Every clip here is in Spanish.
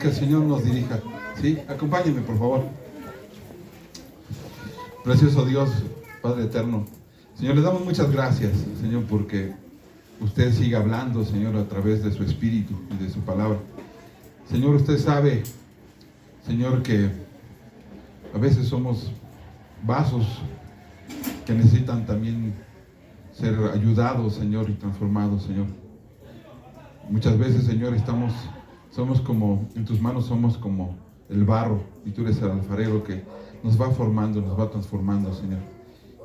que el Señor nos dirija. ¿Sí? Acompáñenme, por favor. Precioso Dios, Padre eterno. Señor, le damos muchas gracias, Señor, porque usted sigue hablando, Señor, a través de su Espíritu y de su palabra. Señor, usted sabe, Señor, que a veces somos vasos que necesitan también ser ayudados, Señor, y transformados, Señor. Muchas veces, Señor, somos como, en tus manos somos como el barro, y tú eres el alfarero que nos va formando, nos va transformando, Señor.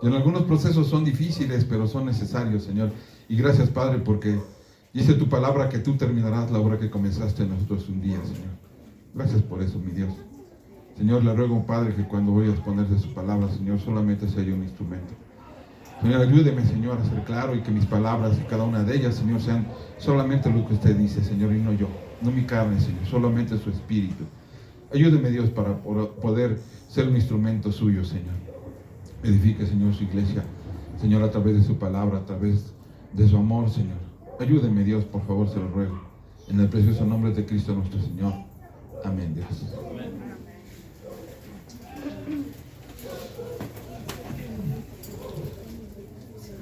Y en algunos procesos son difíciles, pero son necesarios, Señor. Y gracias, Padre, porque dice tu palabra que tú terminarás la obra que comenzaste en nosotros un día, Señor. Gracias por eso, mi Dios. Señor, le ruego, Padre, que cuando voy a exponer de su palabra, Señor, solamente sea yo un instrumento. Señor, ayúdeme, Señor, a ser claro y que mis palabras y cada una de ellas, Señor, sean solamente lo que usted dice, Señor, y no yo, no mi carne, Señor, solamente su espíritu. Ayúdeme, Dios, para poder ser un instrumento suyo, Señor. Edifique, Señor, su iglesia, Señor, a través de su palabra, a través de su amor, Señor. Ayúdeme, Dios, por favor, se lo ruego. En el precioso nombre de Cristo nuestro Señor. Amén, Dios.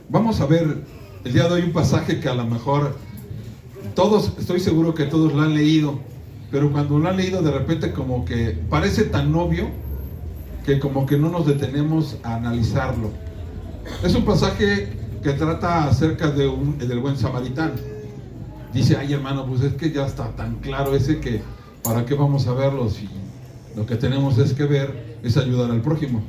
Vamos a ver el día de hoy un pasaje que a lo mejor todos, estoy seguro que todos lo han leído, pero cuando lo han leído de repente como que parece tan obvio que como que no nos detenemos a analizarlo. Es un pasaje que trata acerca del buen samaritano. Dice, ay hermano, pues es que ya está tan claro ese que ¿para qué vamos a verlo si lo que tenemos es que ver es ayudar al prójimo?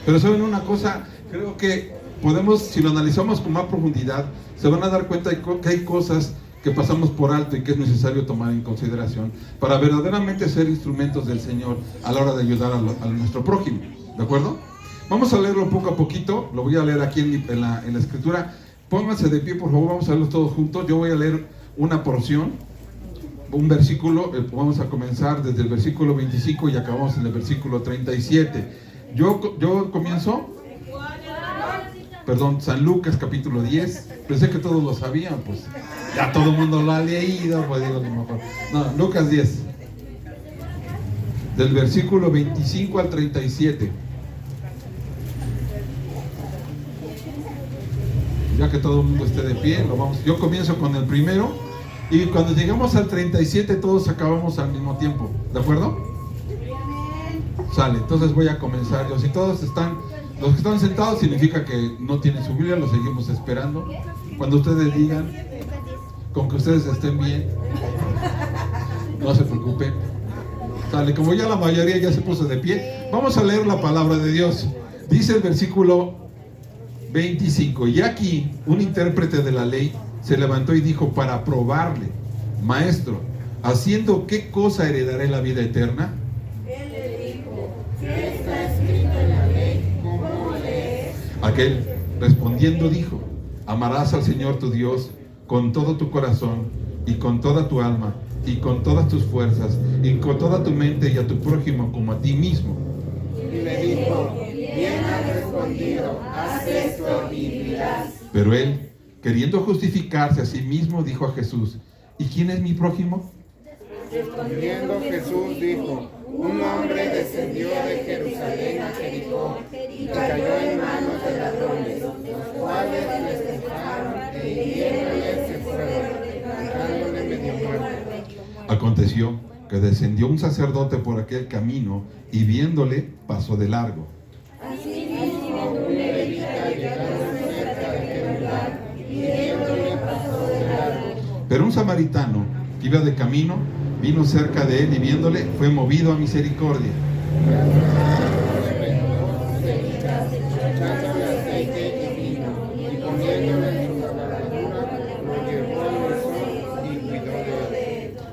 Pero saben una cosa, creo que podemos, si lo analizamos con más profundidad, se van a dar cuenta que hay cosas que pasamos por alto y que es necesario tomar en consideración para verdaderamente ser instrumentos del Señor a la hora de ayudar a nuestro prójimo, ¿de acuerdo? Vamos a leerlo poco a poquito, lo voy a leer aquí en la escritura. Pónganse de pie, por favor, vamos a leerlo todos juntos. Yo voy a leer una porción, un versículo, vamos a comenzar desde el versículo 25 y acabamos en el versículo 37. Yo comienzo... Perdón, San Lucas capítulo 10. Pensé que todos lo sabían, pues ya todo el mundo lo ha leído, pues digo, a lo mejor. No, Lucas 10, del versículo 25 al 37. Ya que todo el mundo esté de pie, yo comienzo con el primero y cuando llegamos al 37 todos acabamos al mismo tiempo, ¿de acuerdo? Sale, entonces voy a comenzar yo. Si todos están... Los que están sentados significa que no tienen su Biblia, los seguimos esperando. Cuando ustedes digan, con que ustedes estén bien, no se preocupen. Sale, como ya la mayoría ya se puso de pie, vamos a leer la palabra de Dios. Dice el versículo 25, y aquí un intérprete de la ley se levantó y dijo para probarle, maestro, ¿haciendo qué cosa heredaré la vida eterna? Aquel respondiendo dijo, amarás al Señor tu Dios con todo tu corazón y con toda tu alma y con todas tus fuerzas y con toda tu mente y a tu prójimo como a ti mismo. Y le dijo, bien has respondido, haz esto y vivirás. Pero él, queriendo justificarse a sí mismo, dijo a Jesús, ¿y quién es mi prójimo? Respondiendo Jesús dijo, un hombre descendió de Jerusalén a Jericó y cayó en manos de ladrones, los cuales le dejaron e hiriéndole se fueron, dejándole medio muerto. Aconteció que descendió un sacerdote por aquel camino y viéndole pasó de largo. Asimismo, un levita llegando cerca de aquel lugar y viéndole pasó de largo. Pero un samaritano que iba de camino vino cerca de él y viéndole fue movido a misericordia.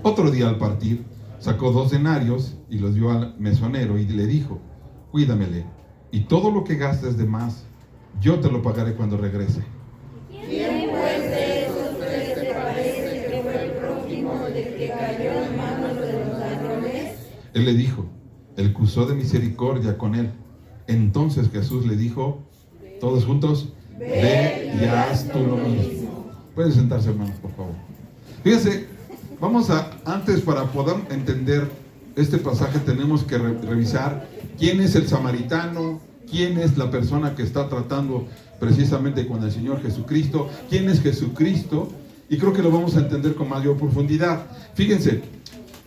Otro día al partir, sacó 2 denarios y los dio al mesonero y le dijo, cuídamele, y todo lo que gastes de más, yo te lo pagaré cuando regrese. ¿Quién pues de esos 3 te parece que fue el prójimo del que cayó en manos de los ladrones? Él le dijo, el que usó de misericordia con él. Entonces Jesús le dijo, todos juntos, ve y haz tú lo mismo. Pueden sentarse, hermanos, por favor. Fíjense, vamos a, antes para poder entender este pasaje tenemos que revisar quién es el samaritano, quién es la persona que está tratando precisamente con el Señor Jesucristo, quién es Jesucristo, y creo que lo vamos a entender con mayor profundidad. Fíjense,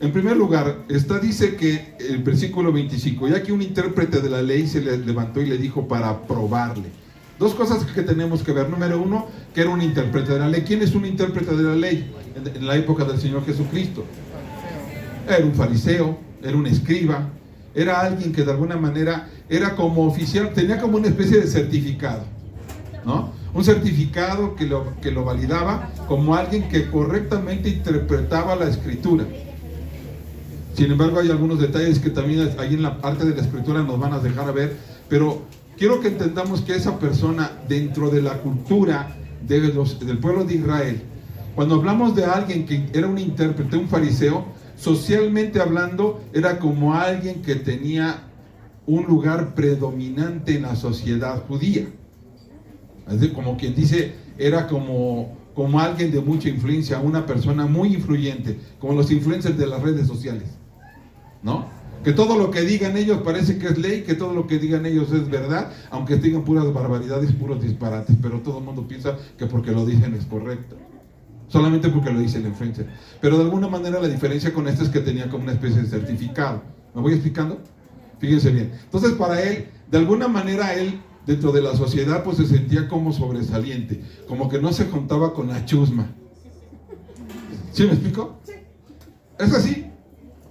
en primer lugar, dice que el versículo 25, ya que un intérprete de la ley se le levantó y le dijo para probarle. Dos cosas que tenemos que ver. Número uno, que era un intérprete de la ley. ¿Quién es un intérprete de la ley en la época del Señor Jesucristo? Era un fariseo, era un escriba, era alguien que de alguna manera era como oficial, tenía como una especie de certificado, ¿no? Un certificado que lo validaba como alguien que correctamente interpretaba la Escritura. Sin embargo, hay algunos detalles que también ahí en la parte de la Escritura nos van a dejar ver, pero quiero que entendamos que esa persona dentro de la cultura del pueblo de Israel, cuando hablamos de alguien que era un intérprete, un fariseo, socialmente hablando, era como alguien que tenía un lugar predominante en la sociedad judía. Es decir, como quien dice, era como alguien de mucha influencia, una persona muy influyente, como los influencers de las redes sociales, ¿no? Que todo lo que digan ellos parece que es ley, que todo lo que digan ellos es verdad, aunque digan puras barbaridades, puros disparates, pero todo el mundo piensa que porque lo dicen es correcto, solamente porque lo dice el influencer. Pero de alguna manera la diferencia con esto es que tenía como una especie de certificado. ¿Me voy explicando? Fíjense bien. Entonces para él, de alguna manera él, dentro de la sociedad, pues se sentía como sobresaliente, como que no se juntaba con la chusma. ¿Sí me explico? Sí. Es así.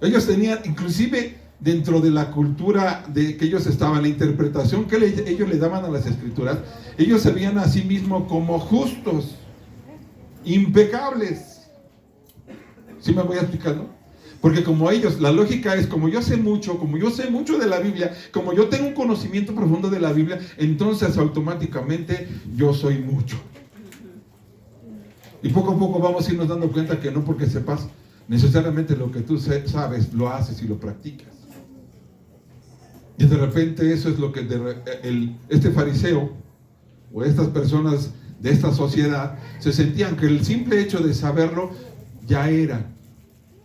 Ellos tenían, inclusive dentro de la cultura de que ellos estaban, la interpretación que ellos le daban a las escrituras, ellos se veían a sí mismos como justos, impecables. ¿Sí me voy explicando? Porque como ellos, la lógica es, como yo sé mucho de la Biblia, como yo tengo un conocimiento profundo de la Biblia, entonces automáticamente yo soy mucho. Y poco a poco vamos a irnos dando cuenta que no porque sepas necesariamente lo que tú sabes, lo haces y lo practicas. Y de repente eso es lo que este fariseo o estas personas de esta sociedad se sentían que el simple hecho de saberlo ya era.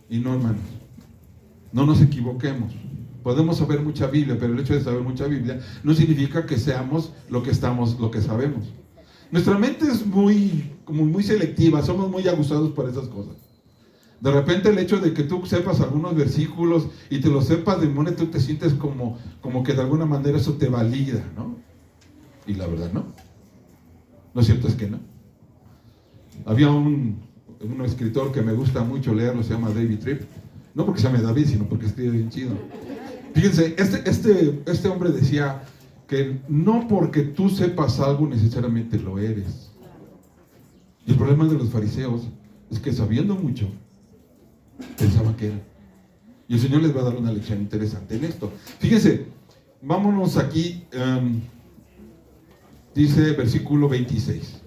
Y no, hermanos, no nos equivoquemos. Podemos saber mucha Biblia, pero el hecho de saber mucha Biblia no significa que seamos lo que sabemos. Nuestra mente es muy selectiva, somos muy aguzados por esas cosas. De repente el hecho de que tú sepas algunos versículos y te los sepas de memoria, tú te sientes como que de alguna manera eso te valida, ¿no? Y la verdad no. Lo cierto es que no. Había un escritor que me gusta mucho leerlo, se llama David Tripp. No porque se llame David, sino porque escribe bien chido. Fíjense, este hombre decía que no porque tú sepas algo necesariamente lo eres. Y el problema de los fariseos es que sabiendo mucho, pensaban que eran. Y el Señor les va a dar una lección interesante en esto. Fíjense, vámonos aquí, dice versículo 26.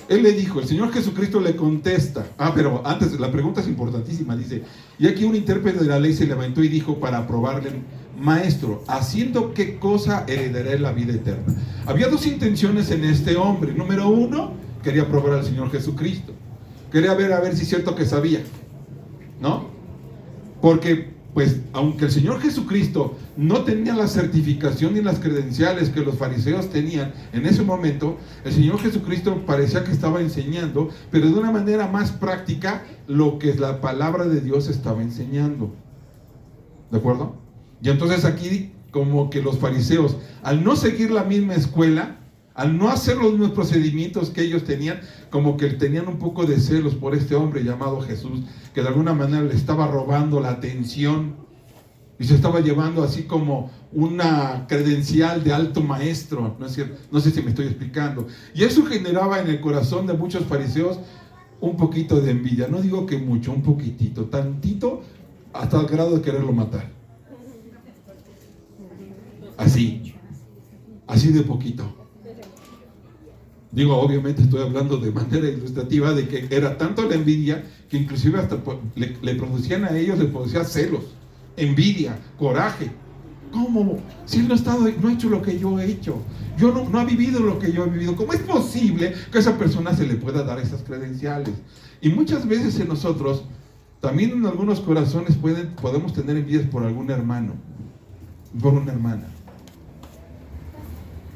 Él le dijo, el Señor Jesucristo le contesta. Pero antes, la pregunta es importantísima. Dice, y aquí un intérprete de la ley se levantó y dijo para probarle, maestro, ¿haciendo qué cosa heredaré la vida eterna? Había dos intenciones en este hombre. Número uno, quería probar al Señor Jesucristo. Quería ver a ver si es cierto que sabía, ¿no? Porque, pues, aunque el Señor Jesucristo no tenía la certificación ni las credenciales que los fariseos tenían en ese momento, el Señor Jesucristo parecía que estaba enseñando, pero de una manera más práctica, lo que la palabra de Dios estaba enseñando. ¿De acuerdo? Y entonces aquí, como que los fariseos, al no seguir la misma escuela, al no hacer los mismos procedimientos que ellos tenían, como que tenían un poco de celos por este hombre llamado Jesús, que de alguna manera le estaba robando la atención y se estaba llevando así como una credencial de alto maestro. ¿No es cierto? No sé si me estoy explicando. Y eso generaba en el corazón de muchos fariseos un poquito de envidia. No digo que mucho, un poquitito, tantito, hasta el grado de quererlo matar. Así de poquito. Digo, obviamente estoy hablando de manera ilustrativa de que era tanto la envidia que inclusive hasta le producían a ellos, le producía celos, envidia, coraje. ¿Cómo? Si él no ha hecho lo que yo he hecho, no ha vivido lo que yo he vivido, ¿cómo es posible que a esa persona se le pueda dar esas credenciales? Y muchas veces en nosotros También en algunos corazones podemos tener envidias por algún hermano, por una hermana.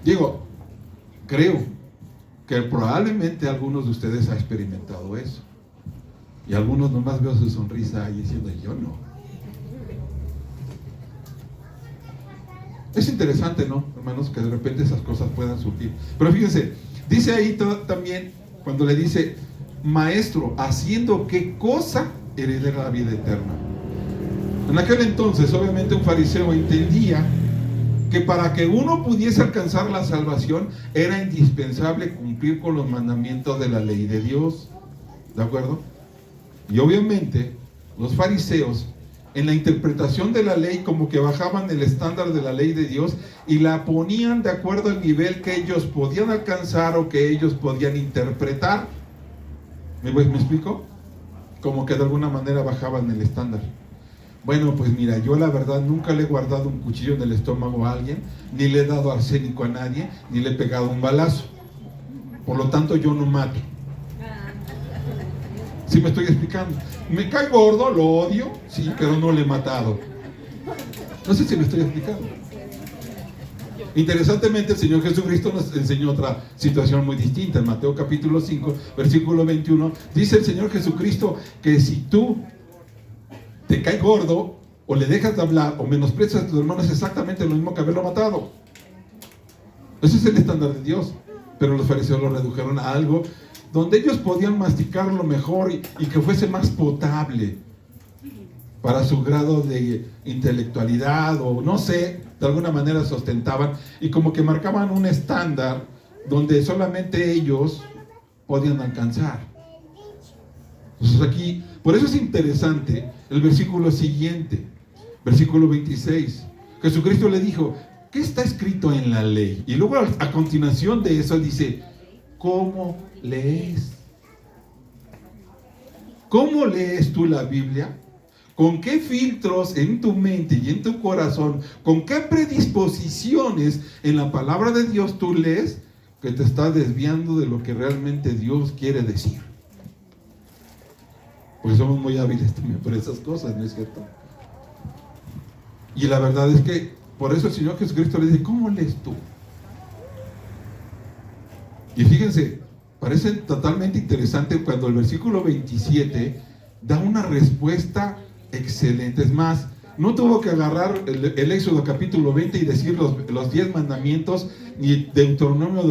Digo, creo que probablemente algunos de ustedes han experimentado eso. Y algunos nomás veo su sonrisa ahí diciendo, yo no. Es interesante, ¿no, hermanos? Que de repente esas cosas puedan surgir. Pero fíjense, dice ahí también, cuando le dice, maestro, ¿haciendo qué cosa heredará la vida eterna? En aquel entonces, obviamente, un fariseo entendía que para que uno pudiese alcanzar la salvación era indispensable cumplir con los mandamientos de la ley de Dios. ¿De acuerdo? Y obviamente los fariseos en la interpretación de la ley como que bajaban el estándar de la ley de Dios y la ponían de acuerdo al nivel que ellos podían alcanzar o que ellos podían interpretar. ¿Me explico? Como que de alguna manera bajaban el estándar. Bueno, pues mira, yo la verdad nunca le he guardado un cuchillo en el estómago a alguien, ni le he dado arsénico a nadie, ni le he pegado un balazo. Por lo tanto, yo no mato. ¿Sí me estoy explicando? Me cae gordo, lo odio, sí, pero no le he matado. No sé si me estoy explicando. Interesantemente, el Señor Jesucristo nos enseñó otra situación muy distinta. En Mateo capítulo 5, versículo 21, dice el Señor Jesucristo que si tú te cae gordo, o le dejas de hablar, o menosprecias a tu hermano, es exactamente lo mismo que haberlo matado. Ese es el estándar de Dios. Pero los fariseos lo redujeron a algo donde ellos podían masticarlo mejor y que fuese más potable para su grado de intelectualidad, o no sé, de alguna manera se ostentaban, y como que marcaban un estándar donde solamente ellos podían alcanzar. Entonces aquí, por eso es interesante el versículo siguiente, versículo 26. Jesucristo le dijo, ¿qué está escrito en la ley? Y luego a continuación de eso dice, ¿cómo lees? ¿Cómo lees tú la Biblia? ¿Con qué filtros en tu mente y en tu corazón, con qué predisposiciones en la palabra de Dios tú lees que te está desviando de lo que realmente Dios quiere decir? Porque somos muy hábiles también por esas cosas, ¿no es cierto? Y la verdad es que por eso el Señor Jesucristo le dice, ¿cómo lees tú? Y fíjense, parece totalmente interesante cuando el versículo 27 da una respuesta excelente. Es más, no tuvo que agarrar el Éxodo capítulo 20 y decir los 10 mandamientos, ni Deuteronomio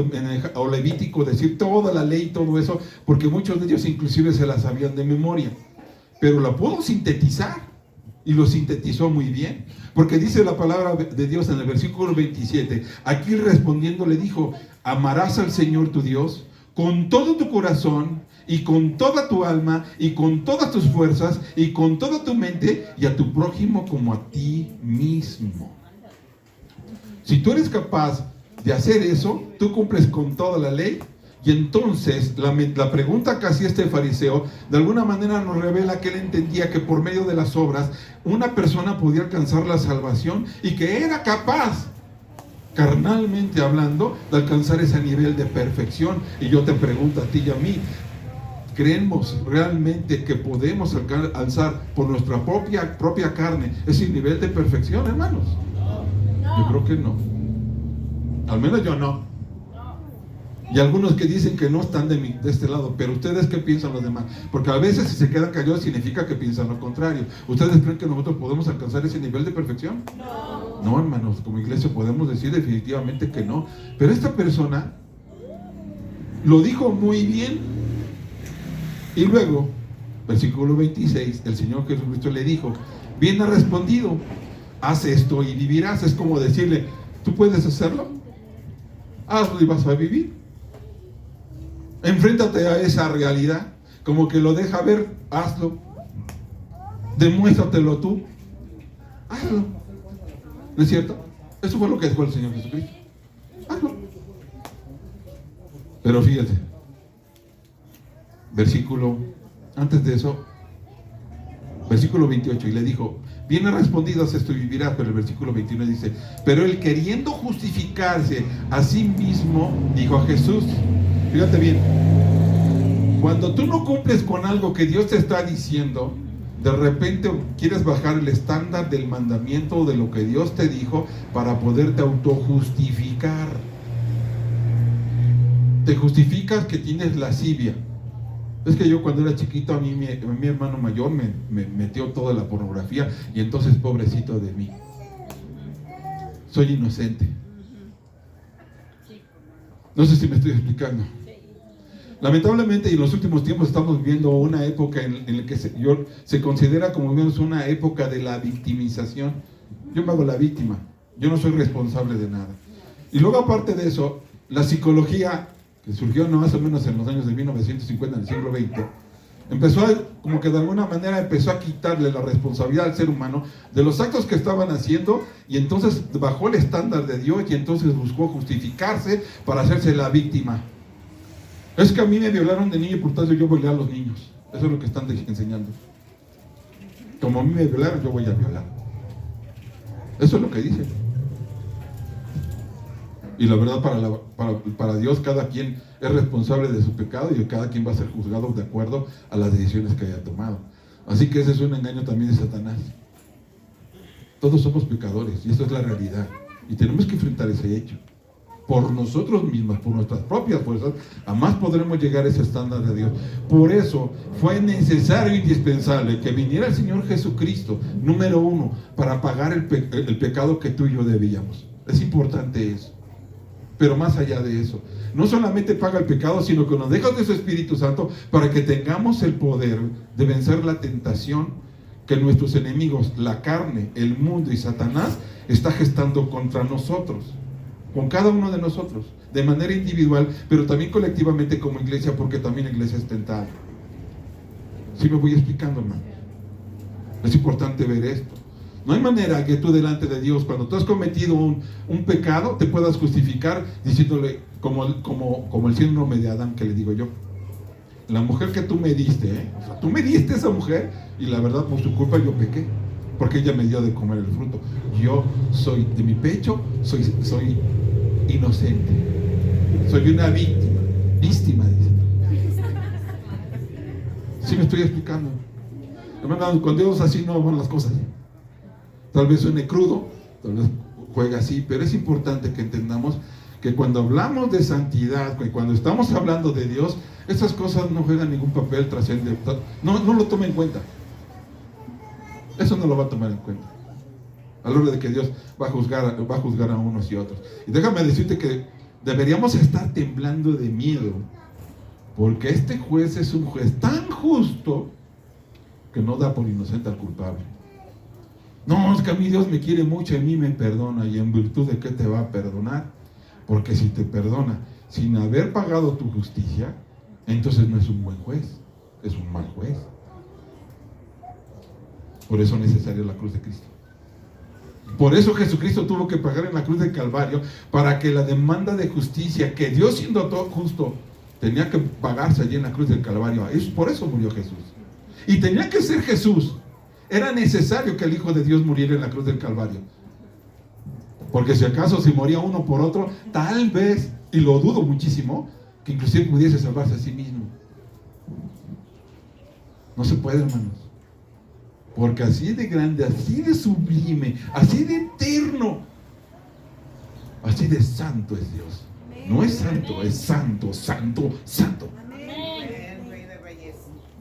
o Levítico, decir toda la ley y todo eso, porque muchos de ellos inclusive se la sabían de memoria. Pero la pudo sintetizar, y lo sintetizó muy bien, porque dice la palabra de Dios en el versículo 27, aquí respondiendo le dijo, amarás al Señor tu Dios con todo tu corazón, y con toda tu alma, y con todas tus fuerzas, y con toda tu mente, y a tu prójimo como a ti mismo. Si tú eres capaz de hacer eso, tú cumples con toda la ley. Y entonces la pregunta que hacía este fariseo de alguna manera nos revela que él entendía que por medio de las obras una persona podía alcanzar la salvación, y que era capaz, carnalmente hablando, de alcanzar ese nivel de perfección. Y yo te pregunto a ti y a mí, ¿creemos realmente que podemos alcanzar por nuestra propia carne ese nivel de perfección, hermanos? Yo creo que no. Al menos yo no. Y algunos que dicen que no están de este lado, pero ¿ustedes qué piensan los demás? Porque a veces si se quedan callados significa que piensan lo contrario. ¿Ustedes creen que nosotros podemos alcanzar ese nivel de perfección? No, hermanos, como iglesia podemos decir definitivamente que no. Pero esta persona lo dijo muy bien. Y luego, versículo 26, el Señor Jesucristo le dijo, bien ha respondido, haz esto y vivirás. Es como decirle, ¿tú puedes hacerlo? Hazlo y vas a vivir. Enfréntate a esa realidad, como que lo deja ver, hazlo. Demuéstratelo tú, hazlo. ¿No es cierto? Eso fue lo que dijo el Señor Jesucristo. Hazlo. Pero fíjate, antes de eso, versículo 28, y le dijo, bien ha respondido, haz esto y vivirás. Pero el versículo 21 dice, pero él, queriendo justificarse a sí mismo, dijo a Jesús, fíjate bien, cuando tú no cumples con algo que Dios te está diciendo, De repente quieres bajar el estándar del mandamiento o de lo que Dios te dijo para poderte autojustificar. Te justificas que tienes lascivia. Es que yo cuando era chiquito, a mí mi hermano mayor me metió toda la pornografía y entonces pobrecito de mí. Soy inocente. No sé si me estoy explicando. Lamentablemente, en los últimos tiempos estamos viviendo una época en la que se considera como menos una época de la victimización. Yo me hago la víctima, yo no soy responsable de nada. Y luego, aparte de eso, la psicología, que surgió más o menos en los años de 1950, en el siglo XX, empezó como que de alguna manera empezó a quitarle la responsabilidad al ser humano de los actos que estaban haciendo, y entonces bajó el estándar de Dios y entonces buscó justificarse para hacerse la víctima. Es que a mí me violaron de niño y por tanto yo violé a los niños. Eso es lo que están enseñando. Como a mí me violaron, yo voy a violar. Eso es lo que dicen. Y la verdad, para Dios, cada quien es responsable de su pecado y cada quien va a ser juzgado de acuerdo a las decisiones que haya tomado. Así que ese es un engaño también de Satanás. Todos somos pecadores y esto es la realidad. Y tenemos que enfrentar ese hecho. Por nosotros mismos, por nuestras propias fuerzas, jamás podremos llegar a ese estándar de Dios. Por eso fue necesario e indispensable que viniera el Señor Jesucristo, número uno, para pagar el pecado que tú y yo debíamos. Es importante eso. Pero más allá de eso, no solamente paga el pecado, sino que nos deja de su Espíritu Santo para que tengamos el poder de vencer la tentación que nuestros enemigos, la carne, el mundo y Satanás, está gestando contra nosotros. Con cada uno de nosotros, de manera individual, pero también colectivamente como iglesia, porque también la iglesia es tentada. ¿Sí me voy explicando, hermano? Es importante ver esto. No hay manera que tú delante de Dios, cuando tú has cometido un pecado, te puedas justificar diciéndole, como el síndrome de Adán que le digo yo. La mujer que tú me diste, o sea, tú me diste esa mujer, y la verdad por su culpa yo pequé, porque ella me dio de comer el fruto. Yo soy, de mi pecho, soy inocente. Soy una víctima, dice. ¿Sí me estoy explicando? Hermano, con Dios así no van las cosas. Tal vez suene crudo, tal vez juega así, pero es importante que entendamos que cuando hablamos de santidad, cuando estamos hablando de Dios, esas cosas no juegan ningún papel trascendental. No lo tome en cuenta. Eso no lo va a tomar en cuenta a la hora de que Dios va a juzgar a unos y otros. Y déjame decirte que deberíamos estar temblando de miedo, porque este juez es un juez tan justo que no da por inocente al culpable. No, es que a mí Dios me quiere mucho y a mí me perdona. ¿Y en virtud de qué te va a perdonar? Porque si te perdona sin haber pagado tu justicia, entonces no es un buen juez, es un mal juez. Por eso es necesaria la cruz de Cristo. Por eso Jesucristo tuvo que pagar en la cruz del Calvario, para que la demanda de justicia que Dios, siendo todo justo, tenía que pagarse allí en la cruz del Calvario. Por eso murió Jesús. Y tenía que ser Jesús. Era necesario que el Hijo de Dios muriera en la cruz del Calvario. Porque si acaso si moría uno por otro, tal vez, y lo dudo muchísimo, que inclusive pudiese salvarse a sí mismo. No se puede, hermanos. Porque así de grande, así de sublime, así de eterno, así de santo es Dios. No es santo, es santo, santo, santo.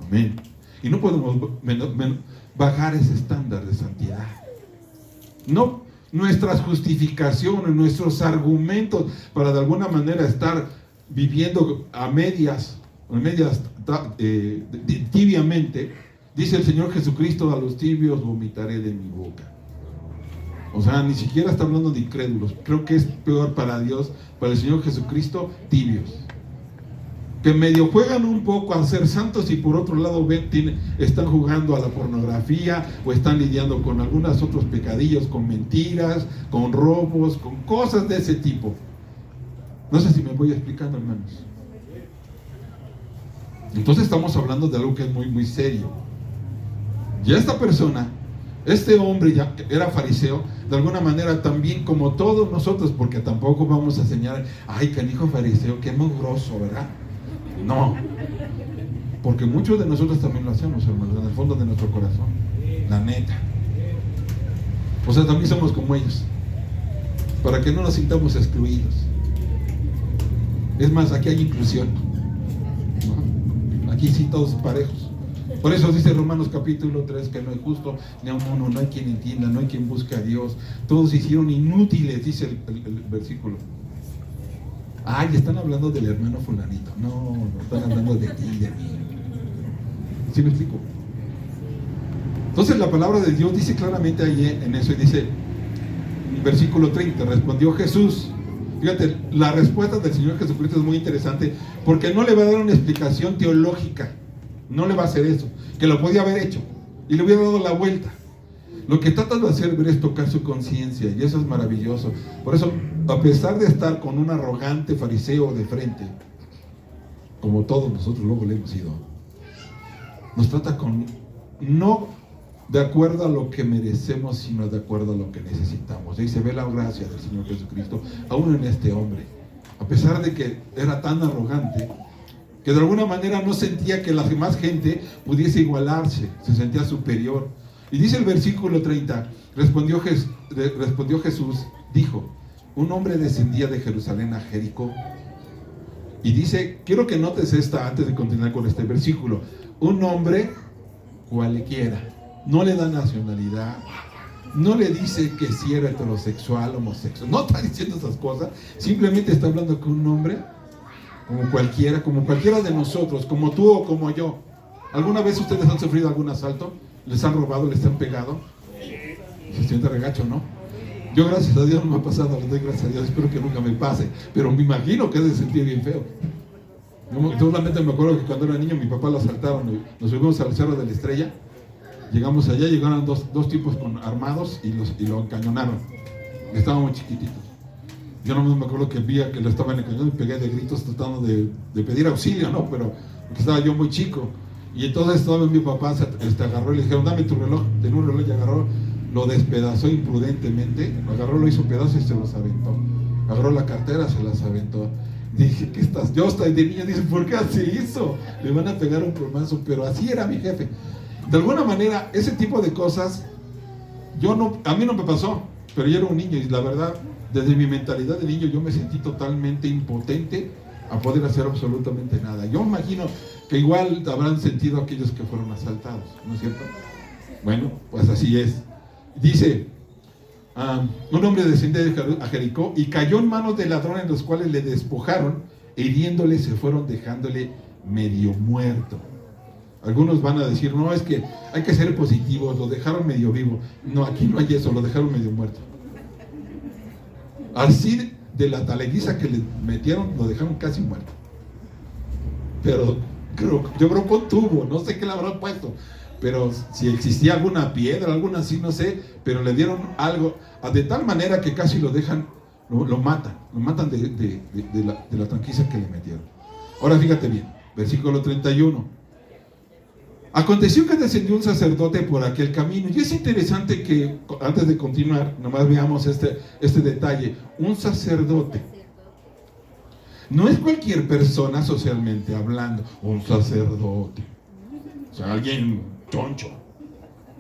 Amén. Y no podemos bajar ese estándar de santidad. No, nuestras justificaciones, nuestros argumentos para de alguna manera estar viviendo a medias tibiamente. Dice el Señor Jesucristo: a los tibios vomitaré de mi boca. O sea, ni siquiera está hablando de incrédulos. Creo que es peor para Dios, para el Señor Jesucristo, tibios. Que medio juegan un poco a ser santos y por otro lado están jugando a la pornografía o están lidiando con algunos otros pecadillos, con mentiras, con robos, con cosas de ese tipo. No sé si me voy explicando, hermanos. Entonces estamos hablando de algo que es muy, muy serio. Y esta persona, este hombre ya era fariseo, de alguna manera también como todos nosotros, porque tampoco vamos a señalar, ay, canijo fariseo, qué mugroso, ¿verdad? No. Porque muchos de nosotros también lo hacemos, hermanos, en el fondo de nuestro corazón. La neta. O sea, también somos como ellos. Para que no nos sintamos excluidos. Es más, aquí hay inclusión, ¿no? Aquí sí todos parejos. Por eso dice Romanos capítulo 3 que no hay justo ni a uno, no hay quien entienda, no hay quien busque a Dios. Todos se hicieron inútiles, dice el versículo. Ay, están hablando del hermano fulanito. No están hablando de ti y de mí. ¿Sí me explico? Entonces la palabra de Dios dice claramente ahí en eso, y dice, versículo 30, respondió Jesús. Fíjate, la respuesta del Señor Jesucristo es muy interesante, porque no le va a dar una explicación teológica, no le va a hacer eso, que lo podía haber hecho, y le hubiera dado la vuelta. Lo que trata de hacer ver es tocar su conciencia, y eso es maravilloso. Por eso, a pesar de estar con un arrogante fariseo de frente, como todos nosotros luego le hemos ido, nos trata con, no de acuerdo a lo que merecemos, sino de acuerdo a lo que necesitamos. Y ahí se ve la gracia del Señor Jesucristo, aún en este hombre. A pesar de que era tan arrogante, que de alguna manera no sentía que la demás gente pudiese igualarse, se sentía superior. Y dice el versículo 30, respondió Jesús, dijo, un hombre descendía de Jerusalén a Jericó. Y dice, quiero que notes esta antes de continuar con este versículo, un hombre cualquiera. No le da nacionalidad, no le dice que si era heterosexual, homosexual, no está diciendo esas cosas, simplemente está hablando con un hombre como cualquiera de nosotros, como tú o como yo. ¿Alguna vez ustedes han sufrido algún asalto? ¿Les han robado, les han pegado? Se siente regacho, ¿no? Yo gracias a Dios no me ha pasado, les doy gracias a Dios, espero que nunca me pase, pero me imagino que es de sentir bien feo. Yo solamente me acuerdo que cuando era niño mi papá lo asaltaron, nos subimos al Cerro de la Estrella. Llegamos allá, llegaron dos tipos armados y lo encañonaron. Estábamos chiquititos. Yo no me acuerdo que vi que lo estaban encañonando y pegué de gritos tratando de pedir auxilio, ¿no? Pero porque estaba yo muy chico. Y entonces todavía mi papá agarró y le dijeron, dame tu reloj. Tenía un reloj y agarró, lo despedazó imprudentemente. Lo agarró, lo hizo pedazos y se los aventó. Agarró la cartera, se las aventó. Dije, ¿qué estás? Yo hasta de niño dije, ¿por qué así hizo? Le van a pegar un plomazo, pero así era mi jefe. De alguna manera, ese tipo de cosas, a mí no me pasó, pero yo era un niño y la verdad, desde mi mentalidad de niño, yo me sentí totalmente impotente a poder hacer absolutamente nada. Yo imagino que igual habrán sentido aquellos que fueron asaltados, ¿no es cierto? Bueno, pues así es. Dice, un hombre descendió a Jericó y cayó en manos de ladrones, los cuales le despojaron, e hiriéndole se fueron dejándole medio muerto. Algunos van a decir, no, es que hay que ser positivos, lo dejaron medio vivo. No, aquí no hay eso, lo dejaron medio muerto. Así de la taleguiza que le metieron, lo dejaron casi muerto. Pero yo creo con tubo, no sé qué le habrán puesto. Pero si existía alguna piedra, alguna así, no sé, pero le dieron algo, de tal manera que casi lo dejan, lo matan de la tranquiza que le metieron. Ahora fíjate bien, versículo 31. Aconteció que descendió un sacerdote por aquel camino. Y es interesante que, antes de continuar, nomás veamos este detalle. Un sacerdote. No es cualquier persona socialmente hablando. Un sacerdote. O sea, alguien choncho.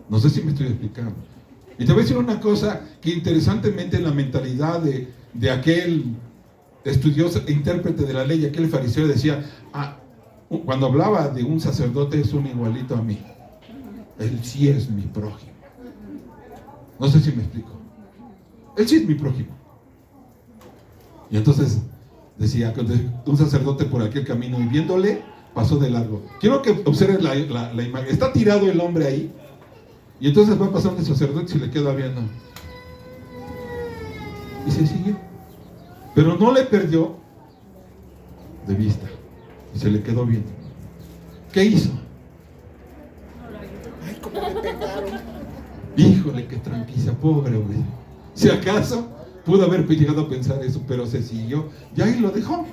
No sé si me estoy explicando. Y te voy a decir una cosa que interesantemente en la mentalidad de aquel estudioso e intérprete de la ley, aquel fariseo decía, cuando hablaba de un sacerdote es un igualito a mí. Él sí es mi prójimo. No sé si me explico. Él sí es mi prójimo. Y entonces decía, un sacerdote por aquel camino y viéndole, pasó de largo. Quiero que observen la imagen. Está tirado el hombre ahí. Y entonces va pasando el sacerdote y se le queda viendo. Y se siguió. Pero no le perdió de vista. Y se le quedó viendo. ¿Qué hizo? Ay, cómo le pegaron. Híjole, qué tranquila, pobre hombre. Si acaso pudo haber llegado a pensar eso, pero se siguió. Y ahí lo dejó.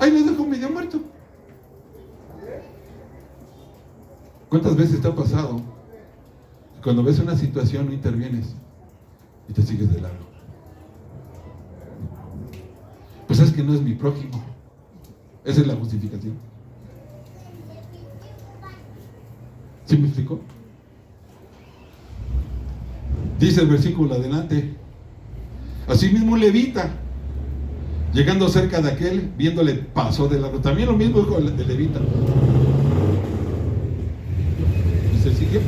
Ahí lo dejó medio muerto. ¿Cuántas veces te ha pasado? Cuando ves una situación no intervienes y te sigues de largo. Pues es que no es mi prójimo. Esa es la justificación. ¿Sí me explico? Dice el versículo adelante: asimismo levita, llegando cerca de aquel, viéndole, pasó de largo. También lo mismo dijo de levita. Y se siguió.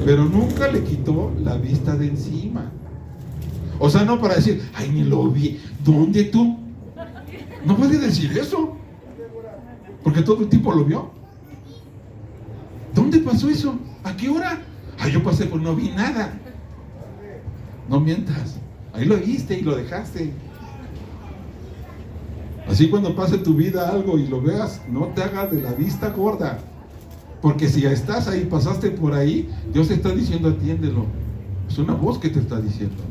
Pero nunca le quitó la vista de encima. O sea, no para decir, ay, ni lo vi. ¿Dónde tú? No puede decir eso, porque todo el tiempo lo vio. ¿Dónde pasó eso? ¿A qué hora? Ah, yo pasé, pues no vi nada. No mientas, ahí lo viste y lo dejaste. Así cuando pase tu vida algo y lo veas, no te hagas de la vista gorda, porque si ya estás ahí, pasaste por ahí, Dios te está diciendo, atiéndelo. Es una voz que te está diciendo.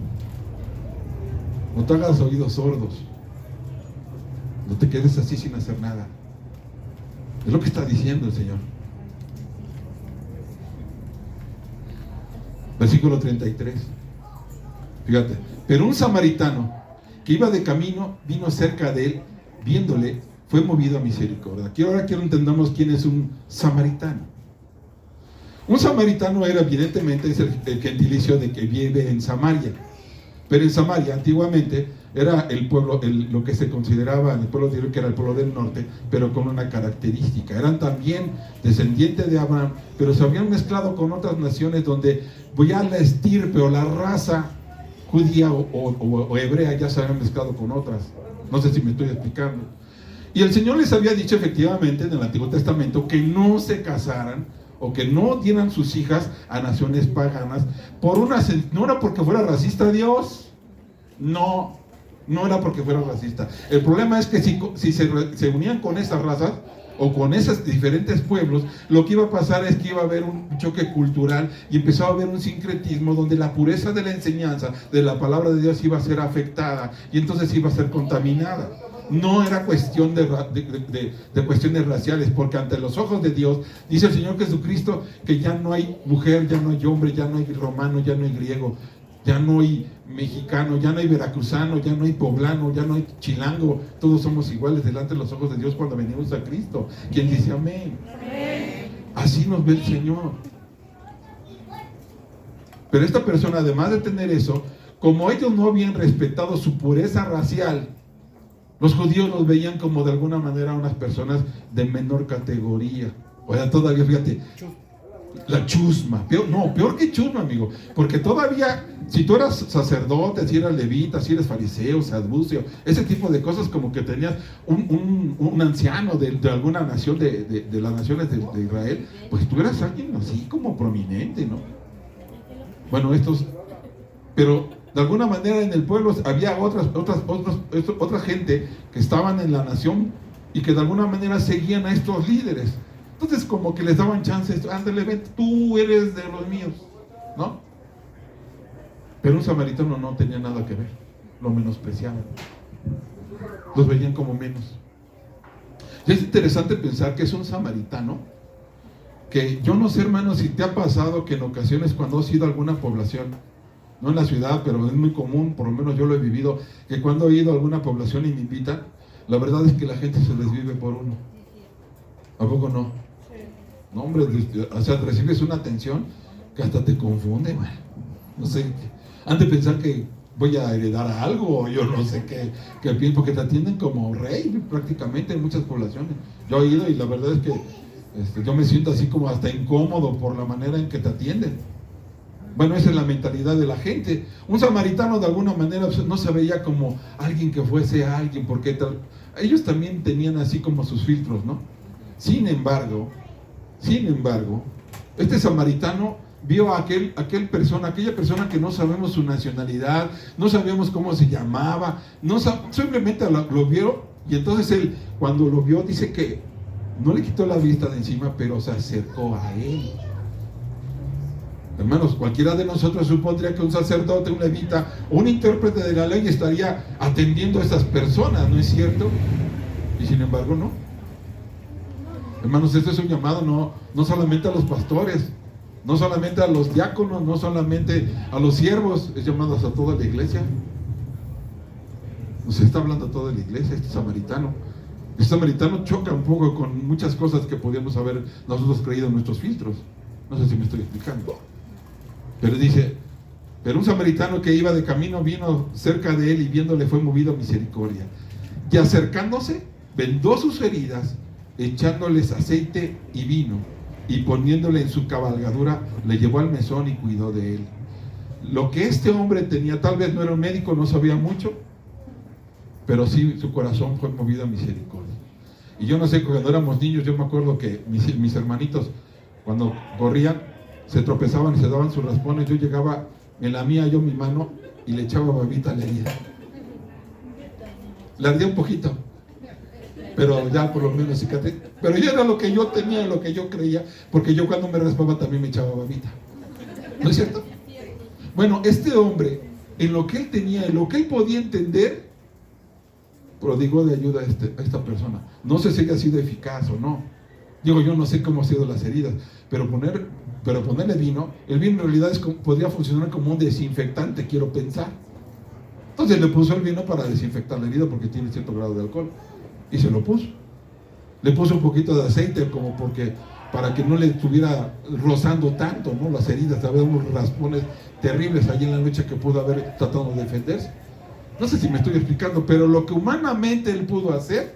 No te hagas oídos sordos. No te quedes así sin hacer nada. Es lo que está diciendo el Señor. Versículo 33. Fíjate, pero un samaritano que iba de camino vino cerca de él, viéndole, fue movido a misericordia. Aquí ahora quiero entendamos quién es un samaritano. Un samaritano era evidentemente es el gentilicio de que vive en Samaria. Pero en Samaria antiguamente era el pueblo, lo que se consideraba el pueblo de Israel, que era el pueblo del norte, pero con una característica. Eran también descendientes de Abraham, pero se habían mezclado con otras naciones donde ya la estirpe o la raza judía o hebrea ya se habían mezclado con otras. No sé si me estoy explicando. Y el Señor les había dicho efectivamente en el Antiguo Testamento que no se casaran o que no dieran sus hijas a naciones paganas no era porque fuera racista Dios, no era porque fuera racista. El problema es que si se unían con esas razas o con esos diferentes pueblos, lo que iba a pasar es que iba a haber un choque cultural y empezó a haber un sincretismo donde la pureza de la enseñanza de la palabra de Dios iba a ser afectada y entonces iba a ser contaminada. No era cuestión de cuestiones raciales, porque ante los ojos de Dios, dice el Señor Jesucristo, que ya no hay mujer, ya no hay hombre, ya no hay romano, ya no hay griego, ya no hay mexicano, ya no hay veracruzano, ya no hay poblano, ya no hay chilango. Todos somos iguales delante de los ojos de Dios cuando venimos a Cristo. ¿Quién dice amén? Así nos ve el Señor. Pero esta persona, además de tener eso, como ellos no habían respetado su pureza racial, los judíos los veían como de alguna manera unas personas de menor categoría. O sea, todavía, fíjate, la chusma, peor que chusma, amigo, porque todavía, si tú eras sacerdote, si eras levita, si eres fariseo, saduceo, ese tipo de cosas, como que tenías un anciano de alguna nación, de las naciones de Israel, pues tú eras alguien así como prominente, ¿no? Bueno, pero de alguna manera en el pueblo había otra gente que estaban en la nación y que de alguna manera seguían a estos líderes. Entonces como que les daban chances, ándale, ven, tú eres de los míos, ¿no? Pero un samaritano no tenía nada que ver, lo menospreciaban, los veían como menos. Y es interesante pensar que es un samaritano, que yo no sé, hermano, si te ha pasado que en ocasiones cuando has ido a alguna población, no en la ciudad, pero es muy común, por lo menos yo lo he vivido, que cuando he ido a alguna población y me invitan, la verdad es que la gente se desvive por uno. ¿A poco no? No, hombre, o sea, recibes una atención que hasta te confunde, man. No sé, han de pensar que voy a heredar algo, o yo no sé qué, porque te atienden como rey prácticamente en muchas poblaciones. Yo he ido y la verdad es que yo me siento así como hasta incómodo por la manera en que te atienden. Bueno, esa es la mentalidad de la gente. Un samaritano de alguna manera no se veía como alguien que fuese alguien, porque ellos también tenían así como sus filtros, ¿no? Sin embargo, este samaritano vio a aquella persona que no sabemos su nacionalidad, no sabemos cómo se llamaba, simplemente lo vio, y entonces él, cuando lo vio, dice que no le quitó la vista de encima, pero se acercó a él. Hermanos, cualquiera de nosotros supondría que un sacerdote, un levita o un intérprete de la ley estaría atendiendo a esas personas, ¿no es cierto? Y sin embargo no. Hermanos, este es un llamado no solamente a los pastores, no solamente a los diáconos, no solamente a los siervos, es llamado a toda la iglesia. Nos está hablando a toda la iglesia, este samaritano. El samaritano choca un poco con muchas cosas que podíamos haber nosotros creído en nuestros filtros. No sé si me estoy explicando. Pero dice, pero un samaritano que iba de camino vino cerca de él y viéndole fue movido a misericordia. Y acercándose, vendó sus heridas, echándoles aceite y vino, y poniéndole en su cabalgadura, le llevó al mesón y cuidó de él. Lo que este hombre tenía, tal vez no era un médico, no sabía mucho, pero sí su corazón fue movido a misericordia. Y yo no sé, cuando éramos niños, yo me acuerdo que mis hermanitos, cuando corrían, se tropezaban y se daban sus raspones. Yo llegaba, me lamía yo mi mano y le echaba babita a la herida. La ardía un poquito, pero ya por lo menos cicatriz. Pero ya era lo que yo tenía, lo que yo creía, porque yo cuando me raspaba también me echaba babita. ¿No es cierto? Bueno, este hombre, en lo que él tenía, en lo que él podía entender, prodigó de ayuda a esta persona. No sé si ha sido eficaz o no. Digo, yo no sé cómo han sido las heridas, pero ponerle vino, el vino en realidad podría funcionar como un desinfectante, quiero pensar. Entonces le puso el vino para desinfectar la herida porque tiene cierto grado de alcohol. Y se lo puso. Le puso un poquito de aceite como para que no le estuviera rozando tanto, ¿no? Las heridas, había unos raspones terribles allí en la noche que pudo haber tratado de defenderse. No sé si me estoy explicando, pero lo que humanamente él pudo hacer,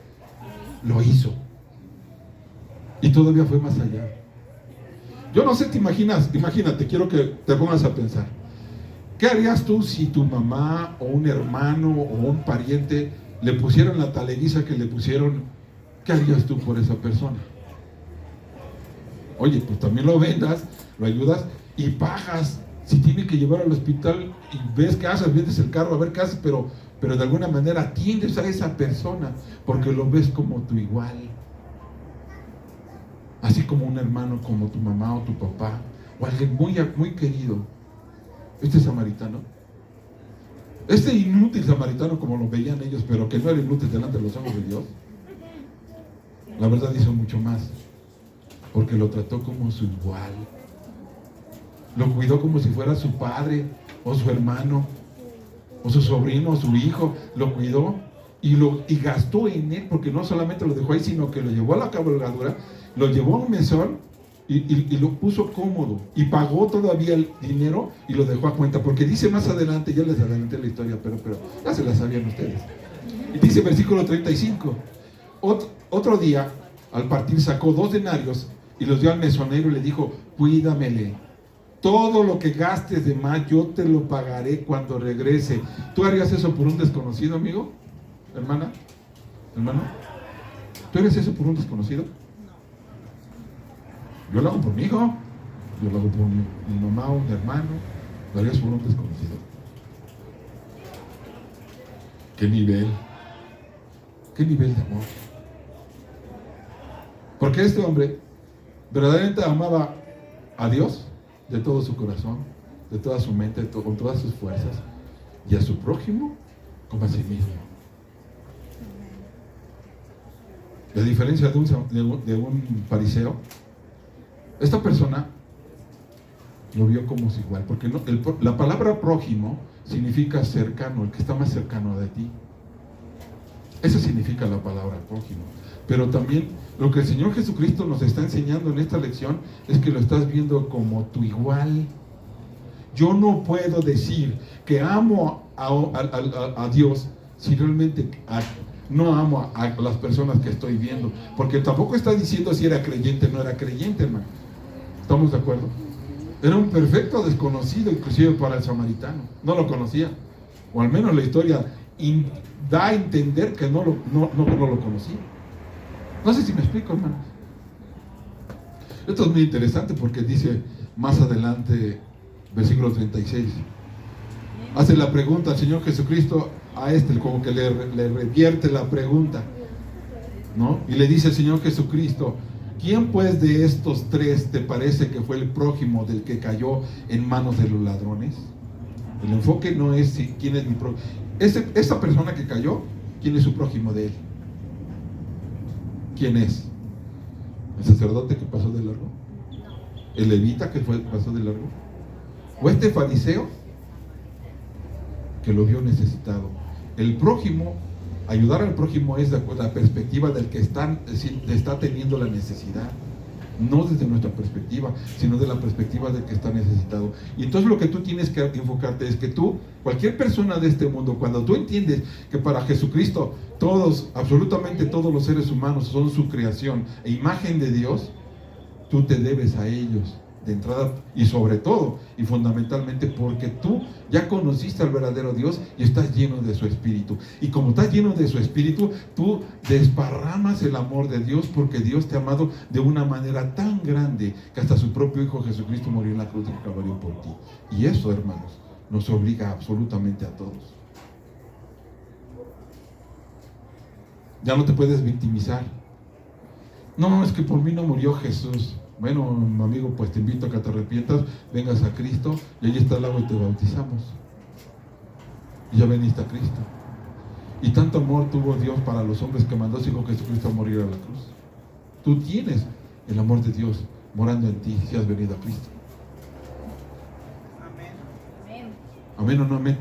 lo hizo. Y todavía fue más allá. Yo no sé, imagínate, quiero que te pongas a pensar. ¿Qué harías tú si tu mamá o un hermano o un pariente le pusieron la talegüiza que le pusieron? ¿Qué harías tú por esa persona? Oye, pues también lo vendas, lo ayudas y pagas. Si tiene que llevar al hospital y ves qué haces, vendes el carro a ver qué haces, pero de alguna manera atiendes a esa persona porque lo ves como tu igual. Así como un hermano, como tu mamá o tu papá, o alguien muy, muy querido. Este samaritano, este inútil samaritano como lo veían ellos, pero que no era inútil delante de los ojos de Dios, la verdad hizo mucho más, porque lo trató como su igual. Lo cuidó como si fuera su padre, o su hermano, o su sobrino, o su hijo. Lo cuidó y gastó en él, porque no solamente lo dejó ahí, sino que lo llevó a la cabalgadura, lo llevó a un mesón y lo puso cómodo, y pagó todavía el dinero y lo dejó a cuenta, porque dice más adelante, ya les adelanté la historia, pero ya se la sabían ustedes. Y dice versículo 35, otro día, al partir, sacó 2 denarios y los dio al mesonero y le dijo, cuídamele. Todo lo que gastes de más, yo te lo pagaré cuando regrese. ¿Tú harías eso por un desconocido, amigo? ¿Hermana? ¿Hermano? ¿Tú harías eso por un desconocido? Yo lo hago por mi hijo, yo lo hago por mi mamá o un hermano. Lo harías por un desconocido. ¿Qué nivel? ¿Qué nivel de amor? Porque este hombre verdaderamente amaba a Dios de todo su corazón, de toda su mente, con todas sus fuerzas, y a su prójimo como a sí mismo. La diferencia de un fariseo, esta persona lo vio como si igual, porque la palabra prójimo significa cercano, el que está más cercano de ti. Eso significa la palabra prójimo. Pero también lo que el Señor Jesucristo nos está enseñando en esta lección es que lo estás viendo como tu igual. Yo no puedo decir que amo a Dios si realmente no amo a las personas que estoy viendo, porque tampoco está diciendo si era creyente o no era creyente, hermano. ¿Estamos de acuerdo? Era un perfecto desconocido, inclusive para el samaritano. No lo conocía, o al menos la historia da a entender que no lo conocía. No sé si me explico, hermanos. Esto es muy interesante porque dice más adelante, versículo 36, hace la pregunta al Señor Jesucristo a como que le revierte la pregunta, ¿no? Y le dice el Señor Jesucristo, ¿quién pues de estos 3 te parece que fue el prójimo del que cayó en manos de los ladrones? El enfoque no es quién es mi prójimo. Esa persona que cayó, ¿quién es su prójimo de él? ¿Quién es? ¿El sacerdote que pasó de largo? ¿El levita que pasó de largo? ¿O este fariseo que lo vio necesitado? El prójimo Ayudar al prójimo es de acuerdo a la perspectiva del que está teniendo la necesidad. No desde nuestra perspectiva, sino de la perspectiva del que está necesitado. Y entonces lo que tú tienes que enfocarte es que tú, cualquier persona de este mundo, cuando tú entiendes que para Jesucristo todos, absolutamente todos los seres humanos son su creación e imagen de Dios, tú te debes a ellos de entrada y sobre todo y fundamentalmente porque tú ya conociste al verdadero Dios y estás lleno de su Espíritu. Y como estás lleno de su Espíritu, tú desparramas el amor de Dios porque Dios te ha amado de una manera tan grande que hasta su propio Hijo Jesucristo murió en la cruz del Calvario por ti. Y eso, hermanos, nos obliga absolutamente a todos. Ya no te puedes victimizar. No, es que por mí no murió Jesús. Bueno, amigo, pues te invito a que te arrepientas, vengas a Cristo y ahí está el agua y te bautizamos. Y ya veniste a Cristo. Y tanto amor tuvo Dios para los hombres que mandó a su Hijo Jesucristo a morir a la cruz. Tú tienes el amor de Dios morando en ti si has venido a Cristo. Amén. Amén o no amén.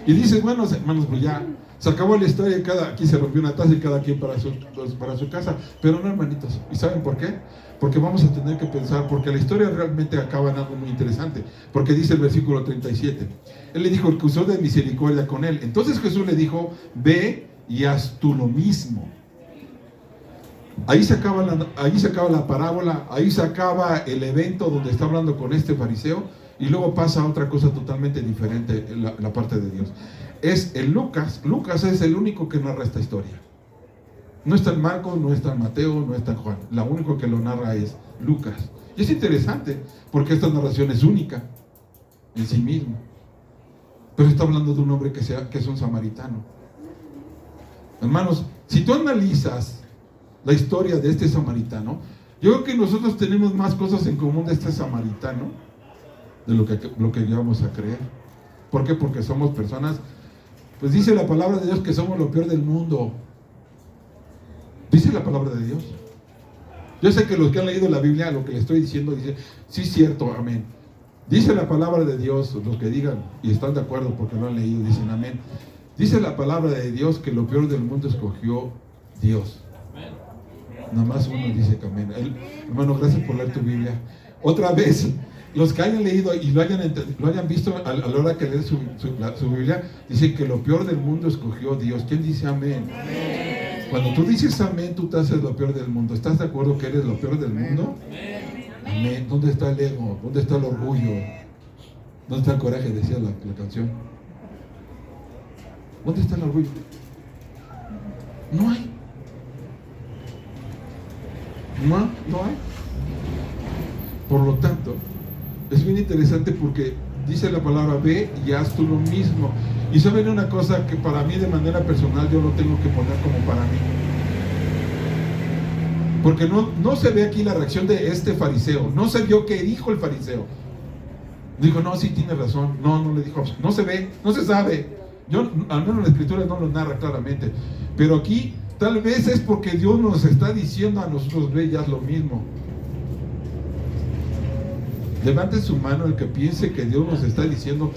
Y dices, bueno, hermanos, pues ya se acabó la historia, aquí se rompió una taza y cada quien para su casa. Pero no, hermanitos. ¿Y saben por qué? Porque vamos a tener que pensar, porque la historia realmente acaba en algo muy interesante. Porque dice el versículo 37. Él le dijo, el que usó de misericordia con él. Entonces Jesús le dijo, ve y haz tú lo mismo. Ahí se acaba la parábola, ahí se acaba el evento donde está hablando con este fariseo. Y luego pasa otra cosa totalmente diferente en la parte de Dios. Es el Lucas es el único que narra esta historia. No está en Marcos, no está en Mateo, no está en Juan. La único que lo narra es Lucas. Y es interesante, porque esta narración es única en sí mismo. Pero está hablando de un hombre que es un samaritano. Hermanos, si tú analizas la historia de este samaritano, yo creo que nosotros tenemos más cosas en común de este samaritano de lo que llegamos a creer. ¿Por qué? Porque somos personas, pues dice la palabra de Dios que somos lo peor del mundo. Dice la palabra de Dios. Yo sé que los que han leído la Biblia, lo que le estoy diciendo, dice, sí, cierto, amén. Dice la palabra de Dios, los que digan y están de acuerdo porque lo han leído, dicen amén. Dice la palabra de Dios que lo peor del mundo escogió Dios. Nada más uno dice que amén. Hermano, gracias por leer tu Biblia. Otra vez, los que hayan leído y lo hayan visto a la hora que leen su Biblia, dicen que lo peor del mundo escogió Dios. ¿Quién dice amén? Amén. Cuando tú dices amén, tú te haces lo peor del mundo. ¿Estás de acuerdo que eres lo peor del mundo? Amén. ¿Dónde está el ego? ¿Dónde está el orgullo? ¿Dónde está el coraje? Decía la canción. ¿Dónde está el orgullo? No hay. No hay. Por lo tanto, es bien interesante porque dice la palabra, ve y haz tú lo mismo. Y saben una cosa que para mí de manera personal yo lo tengo que poner como para mí. Porque no se ve aquí la reacción de este fariseo. No se vio qué dijo el fariseo. Dijo, no, sí tiene razón. No le dijo, no se ve, no se sabe. Al menos la escritura no lo narra claramente. Pero aquí tal vez es porque Dios nos está diciendo a nosotros, ve y haz lo mismo. Levante su mano el que piense que Dios nos está diciendo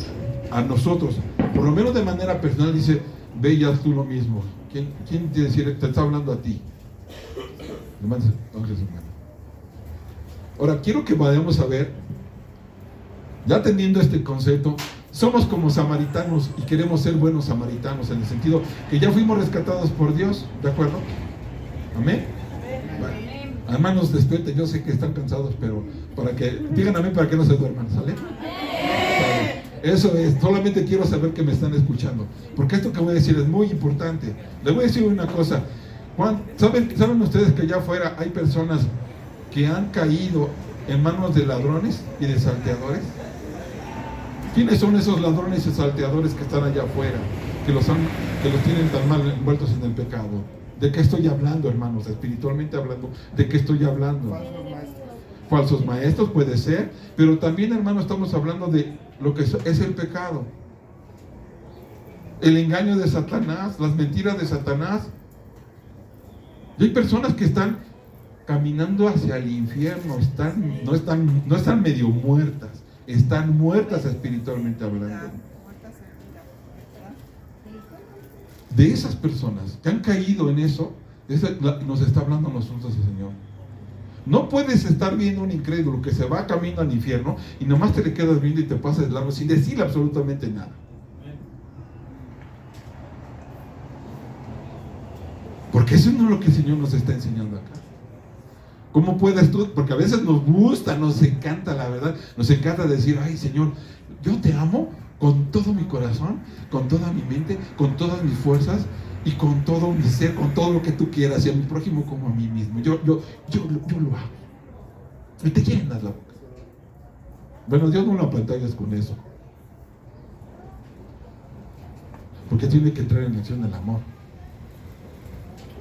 a nosotros, por lo menos de manera personal, dice, ve y haz tú lo mismo. ¿Quién te está hablando a ti? Levante su mano. Ahora, quiero que vayamos a ver, ya teniendo este concepto, somos como samaritanos y queremos ser buenos samaritanos, en el sentido que ya fuimos rescatados por Dios, ¿de acuerdo? ¿Amén? Bueno. Hermanos, despierten, yo sé que están cansados, pero para que digan amén para que no se duerman, ¿sale? Eso es, solamente quiero saber que me están escuchando, porque esto que voy a decir es muy importante. Les voy a decir una cosa. ¿Saben ustedes que allá afuera hay personas que han caído en manos de ladrones y de salteadores? ¿Quiénes son esos ladrones y salteadores que están allá afuera, que los tienen tan mal envueltos en el pecado? ¿De qué estoy hablando, hermanos? Espiritualmente hablando, ¿de qué estoy hablando? Falsos maestros puede ser, pero también, hermanos, estamos hablando de lo que es el pecado. El engaño de Satanás, las mentiras de Satanás. Y hay personas que están caminando hacia el infierno, no están medio muertas, están muertas espiritualmente hablando. de esas personas que han caído en eso, nos está hablando a nosotros el Señor. No puedes estar viendo a un incrédulo que se va camino al infierno y nomás te le quedas viendo y te pasas de largo sin decirle absolutamente nada. Porque eso no es lo que el Señor nos está enseñando acá. ¿Cómo puedes tú? Porque a veces nos gusta, nos encanta, la verdad, nos encanta decir, ay Señor, yo te amo con todo mi corazón, con toda mi mente, con todas mis fuerzas y con todo mi ser, con todo lo que tú quieras, y a mi prójimo como a mí mismo. Yo lo hago. Y te llenas la boca. Bueno, Dios no lo apantallas con eso. Porque tiene que entrar en acción el amor.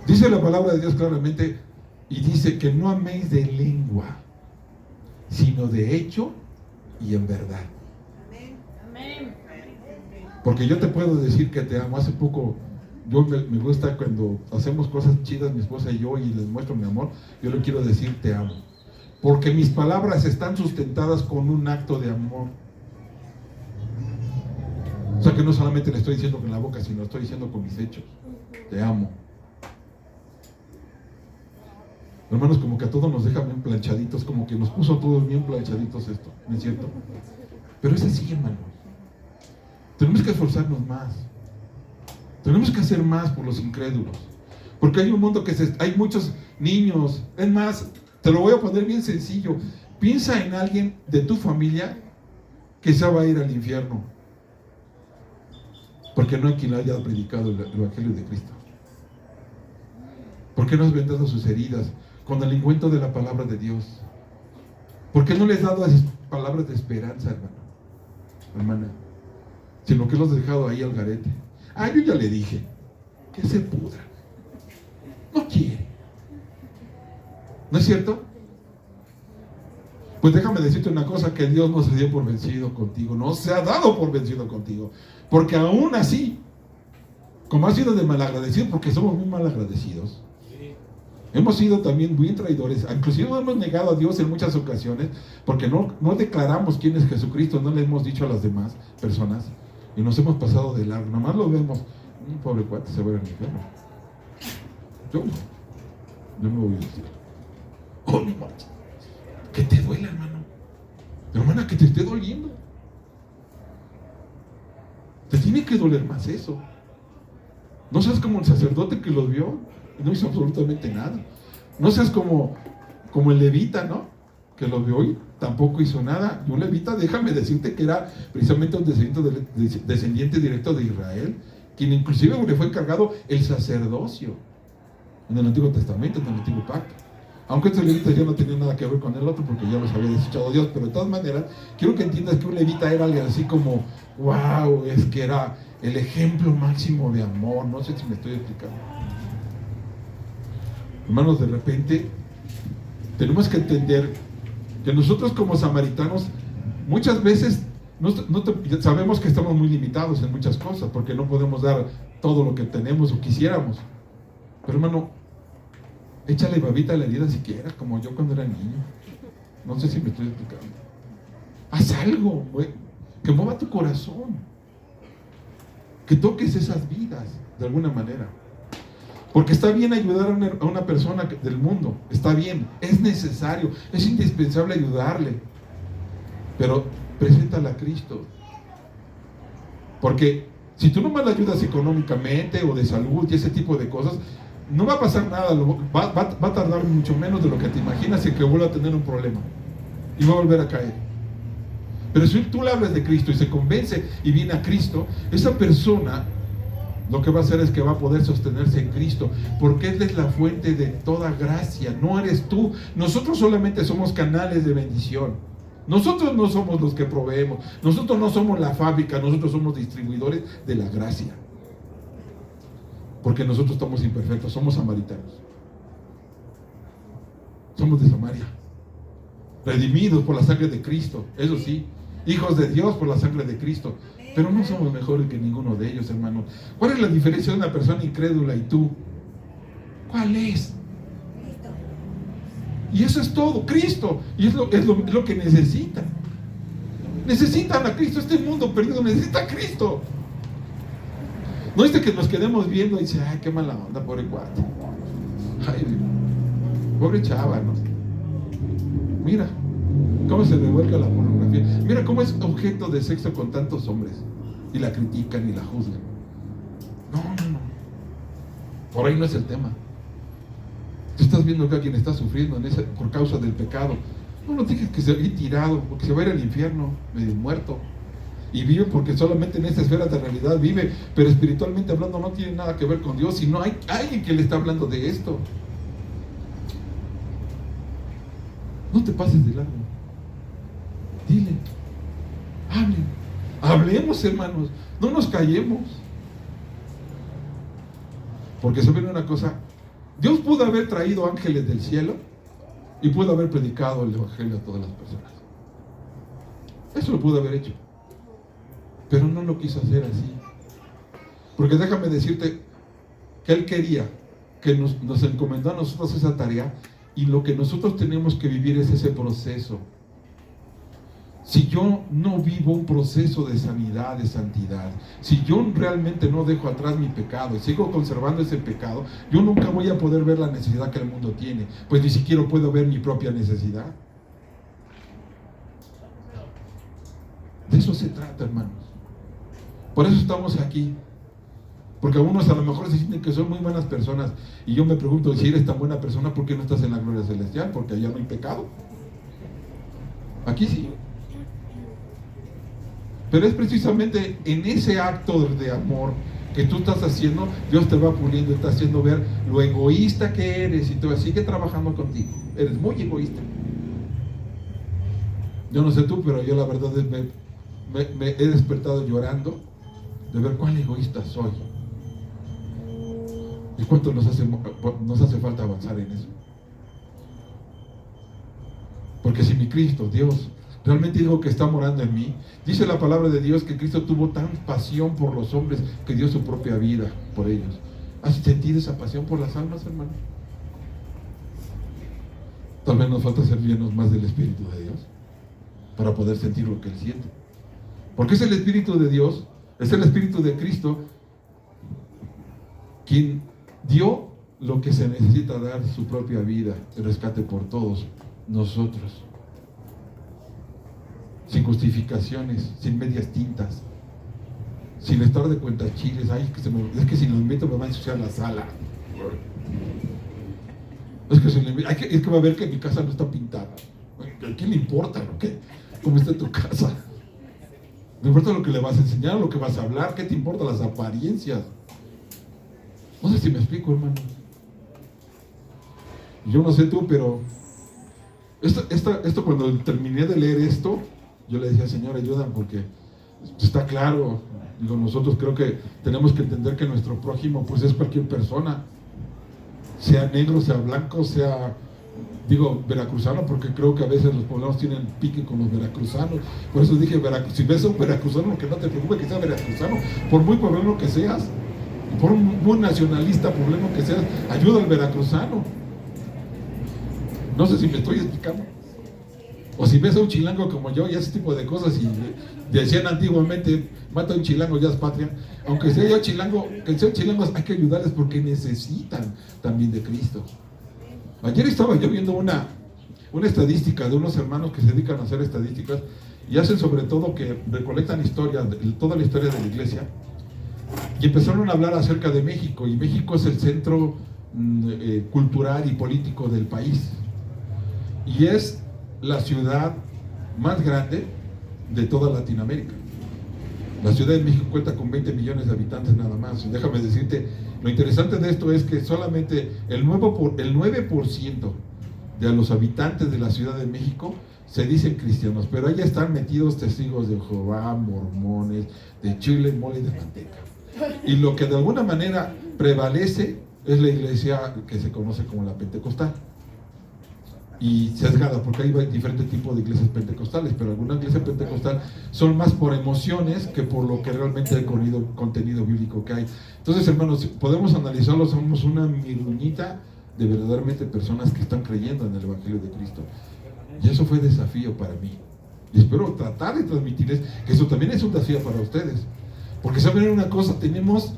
Dice la palabra de Dios claramente, y dice que no améis de lengua, sino de hecho y en verdad. Amén. Porque yo te puedo decir que te amo. Hace poco, me gusta cuando hacemos cosas chidas, mi esposa y yo, y les muestro mi amor, yo le quiero decir te amo. Porque mis palabras están sustentadas con un acto de amor. O sea que no solamente le estoy diciendo con la boca, sino estoy diciendo con mis hechos. Te amo. Hermanos, como que a todos nos deja bien planchaditos, como que nos puso a todos bien planchaditos esto, ¿no es cierto? Pero es así, hermanos. Tenemos que esforzarnos más. Tenemos que hacer más por los incrédulos. Porque hay un mundo hay muchos niños. Es más, te lo voy a poner bien sencillo. Piensa en alguien de tu familia que se va a ir al infierno. Porque no hay quien le haya predicado el Evangelio de Cristo. ¿Por qué no has vendado sus heridas con el ungüento de la palabra de Dios? ¿Por qué no les has dado palabras de esperanza, hermana? Sino que los has dejado ahí al garete. Yo ya le dije que se pudra. No quiere. ¿No es cierto? Pues déjame decirte una cosa, que Dios no se dio por vencido contigo, no se ha dado por vencido contigo, porque aún así, como ha sido de malagradecido, porque somos muy malagradecidos, hemos sido también muy traidores, inclusive hemos negado a Dios en muchas ocasiones, porque no declaramos quién es Jesucristo, no le hemos dicho a las demás personas, y nos hemos pasado de largo, nomás lo vemos, pobre cuate, se va a ir al infierno. Yo me voy a decir, oh, no manches, que te duele, hermano, hermana, que te esté doliendo, te tiene que doler más eso. No seas como el sacerdote que los vio y no hizo absolutamente nada. No seas como el levita, ¿no? Que los vio y tampoco hizo nada. Y un levita, déjame decirte que era precisamente un descendiente directo de Israel, quien inclusive le fue encargado el sacerdocio en el Antiguo Testamento, en el Antiguo Pacto. Aunque estos levitas ya no tenían nada que ver con el otro, porque ya los había desechado Dios, pero de todas maneras, quiero que entiendas que un levita era alguien así como, wow, es que era el ejemplo máximo de amor. No sé si me estoy explicando. Hermanos, de repente tenemos que entender que nosotros como samaritanos muchas veces sabemos que estamos muy limitados en muchas cosas, porque no podemos dar todo lo que tenemos o quisiéramos. Pero hermano, échale babita a la herida si quieres, como yo cuando era niño. No sé si me estoy explicando. Haz algo, güey, que mueva tu corazón, que toques esas vidas de alguna manera. Porque está bien ayudar a una persona del mundo, está bien, es necesario, es indispensable ayudarle, pero preséntala a Cristo. Porque si tú nomás la ayudas económicamente o de salud y ese tipo de cosas, no va a pasar nada, va a tardar mucho menos de lo que te imaginas en que vuelva a tener un problema y va a volver a caer. Pero si tú le hablas de Cristo y se convence y viene a Cristo, esa persona lo que va a hacer es que va a poder sostenerse en Cristo, porque Él es la fuente de toda gracia, no eres tú. Nosotros solamente somos canales de bendición. Nosotros no somos los que proveemos, nosotros no somos la fábrica, nosotros somos distribuidores de la gracia. Porque nosotros estamos imperfectos, somos samaritanos. Somos de Samaria, redimidos por la sangre de Cristo, eso sí, hijos de Dios por la sangre de Cristo. Pero no somos mejores que ninguno de ellos, hermano. ¿Cuál es la diferencia de una persona incrédula y tú? ¿Cuál es? Y eso es todo, Cristo. Y es lo que necesitan. Necesitan a Cristo. Este mundo perdido necesita a Cristo. No es de que nos quedemos viendo y dice, ay, qué mala onda, pobre cuate. Ay, pobre chava, ¿no? Mira cómo se revuelca la pornografía. Mira cómo es objeto de sexo con tantos hombres. Y la critican y la juzgan. No. Por ahí no es el tema. Tú estás viendo que alguien está sufriendo por causa del pecado. No dejes que se vaya tirado, porque se va a ir al infierno, medio muerto. Y vive porque solamente en esta esfera de realidad vive, pero espiritualmente hablando no tiene nada que ver con Dios, sino hay alguien que le está hablando de esto. No te pases de largo. Dile, hablemos, hermanos, no nos callemos. Porque saben una cosa, Dios pudo haber traído ángeles del cielo y pudo haber predicado el evangelio a todas las personas. Eso lo pudo haber hecho, pero no lo quiso hacer así. Porque déjame decirte que Él quería que nos encomendó a nosotros esa tarea, y lo que nosotros tenemos que vivir es ese proceso. Si yo no vivo un proceso de sanidad, de santidad, si yo realmente no dejo atrás mi pecado y sigo conservando ese pecado, yo nunca voy a poder ver la necesidad que el mundo tiene, pues ni siquiera puedo ver mi propia necesidad. De eso se trata, hermanos. Por eso estamos aquí. Porque algunos a lo mejor se sienten que son muy buenas personas, y yo me pregunto, si eres tan buena persona, ¿por qué no estás en la gloria celestial? Porque allá no hay pecado. Aquí sí. Pero es precisamente en ese acto de amor que tú estás haciendo, Dios te va puliendo, te está haciendo ver lo egoísta que eres, y te va, sigue trabajando contigo. Eres muy egoísta. Yo no sé tú, pero yo la verdad es me he despertado llorando de ver cuán egoísta soy. ¿Y cuánto nos hace falta avanzar en eso? Porque si mi Cristo, Dios, realmente digo que está morando en mí, dice la palabra de Dios que Cristo tuvo tan pasión por los hombres que dio su propia vida por ellos. ¿Has sentido esa pasión por las almas, hermano? Tal vez nos falta ser llenos más del Espíritu de Dios para poder sentir lo que Él siente. Porque es el Espíritu de Dios, es el Espíritu de Cristo quien dio lo que se necesita dar, su propia vida, el rescate por todos nosotros, sin justificaciones, sin medias tintas, sin estar de cuentas chiles. Ay, es que si los meto me va a ensuciar la sala. Es que va a ver que mi casa no está pintada. ¿A quién le importa cómo está tu casa? No importa lo que le vas a enseñar, lo que vas a hablar. ¿Qué te importa las apariencias? No sé si me explico, hermano. Yo no sé tú, pero esto cuando terminé de leer esto, yo le decía, Señor, ayúdame, porque está claro. Digo, nosotros creo que tenemos que entender que nuestro prójimo pues es cualquier persona, sea negro, sea blanco, sea, veracruzano, porque creo que a veces los poblanos tienen pique con los veracruzanos. Por eso dije, si ves a un veracruzano, que no te preocupes que sea veracruzano, por muy poblano que seas, por muy nacionalista, poblano que seas, ayuda al veracruzano. No sé si me estoy explicando. O si ves a un chilango como yo y ese tipo de cosas, y decían antiguamente, mata a un chilango, ya es patria. Aunque sea yo chilango, que sean chilangos, hay que ayudarles porque necesitan también de Cristo. Ayer estaba yo viendo una estadística de unos hermanos que se dedican a hacer estadísticas y hacen sobre todo que recolectan historias, toda la historia de la iglesia, y empezaron a hablar acerca de México, y México es el centro cultural y político del país, y es la ciudad más grande de toda Latinoamérica. La Ciudad de México cuenta con 20 millones de habitantes nada más. Y déjame decirte, lo interesante de esto es que solamente el 9% de los habitantes de la Ciudad de México se dicen cristianos, pero allá están metidos testigos de Jehová, mormones, de chile, mole y de manteca. Y lo que de alguna manera prevalece es la iglesia que se conoce como la pentecostal. Y sesgada, porque hay diferentes tipos de iglesias pentecostales, pero algunas iglesias pentecostales son más por emociones que por lo que realmente el contenido bíblico que hay. Entonces, hermanos, podemos analizarlo, somos una miruñita de verdaderamente personas que están creyendo en el Evangelio de Cristo. Y eso fue desafío para mí. Y espero tratar de transmitirles que eso también es un desafío para ustedes. Porque saben una cosa, tenemos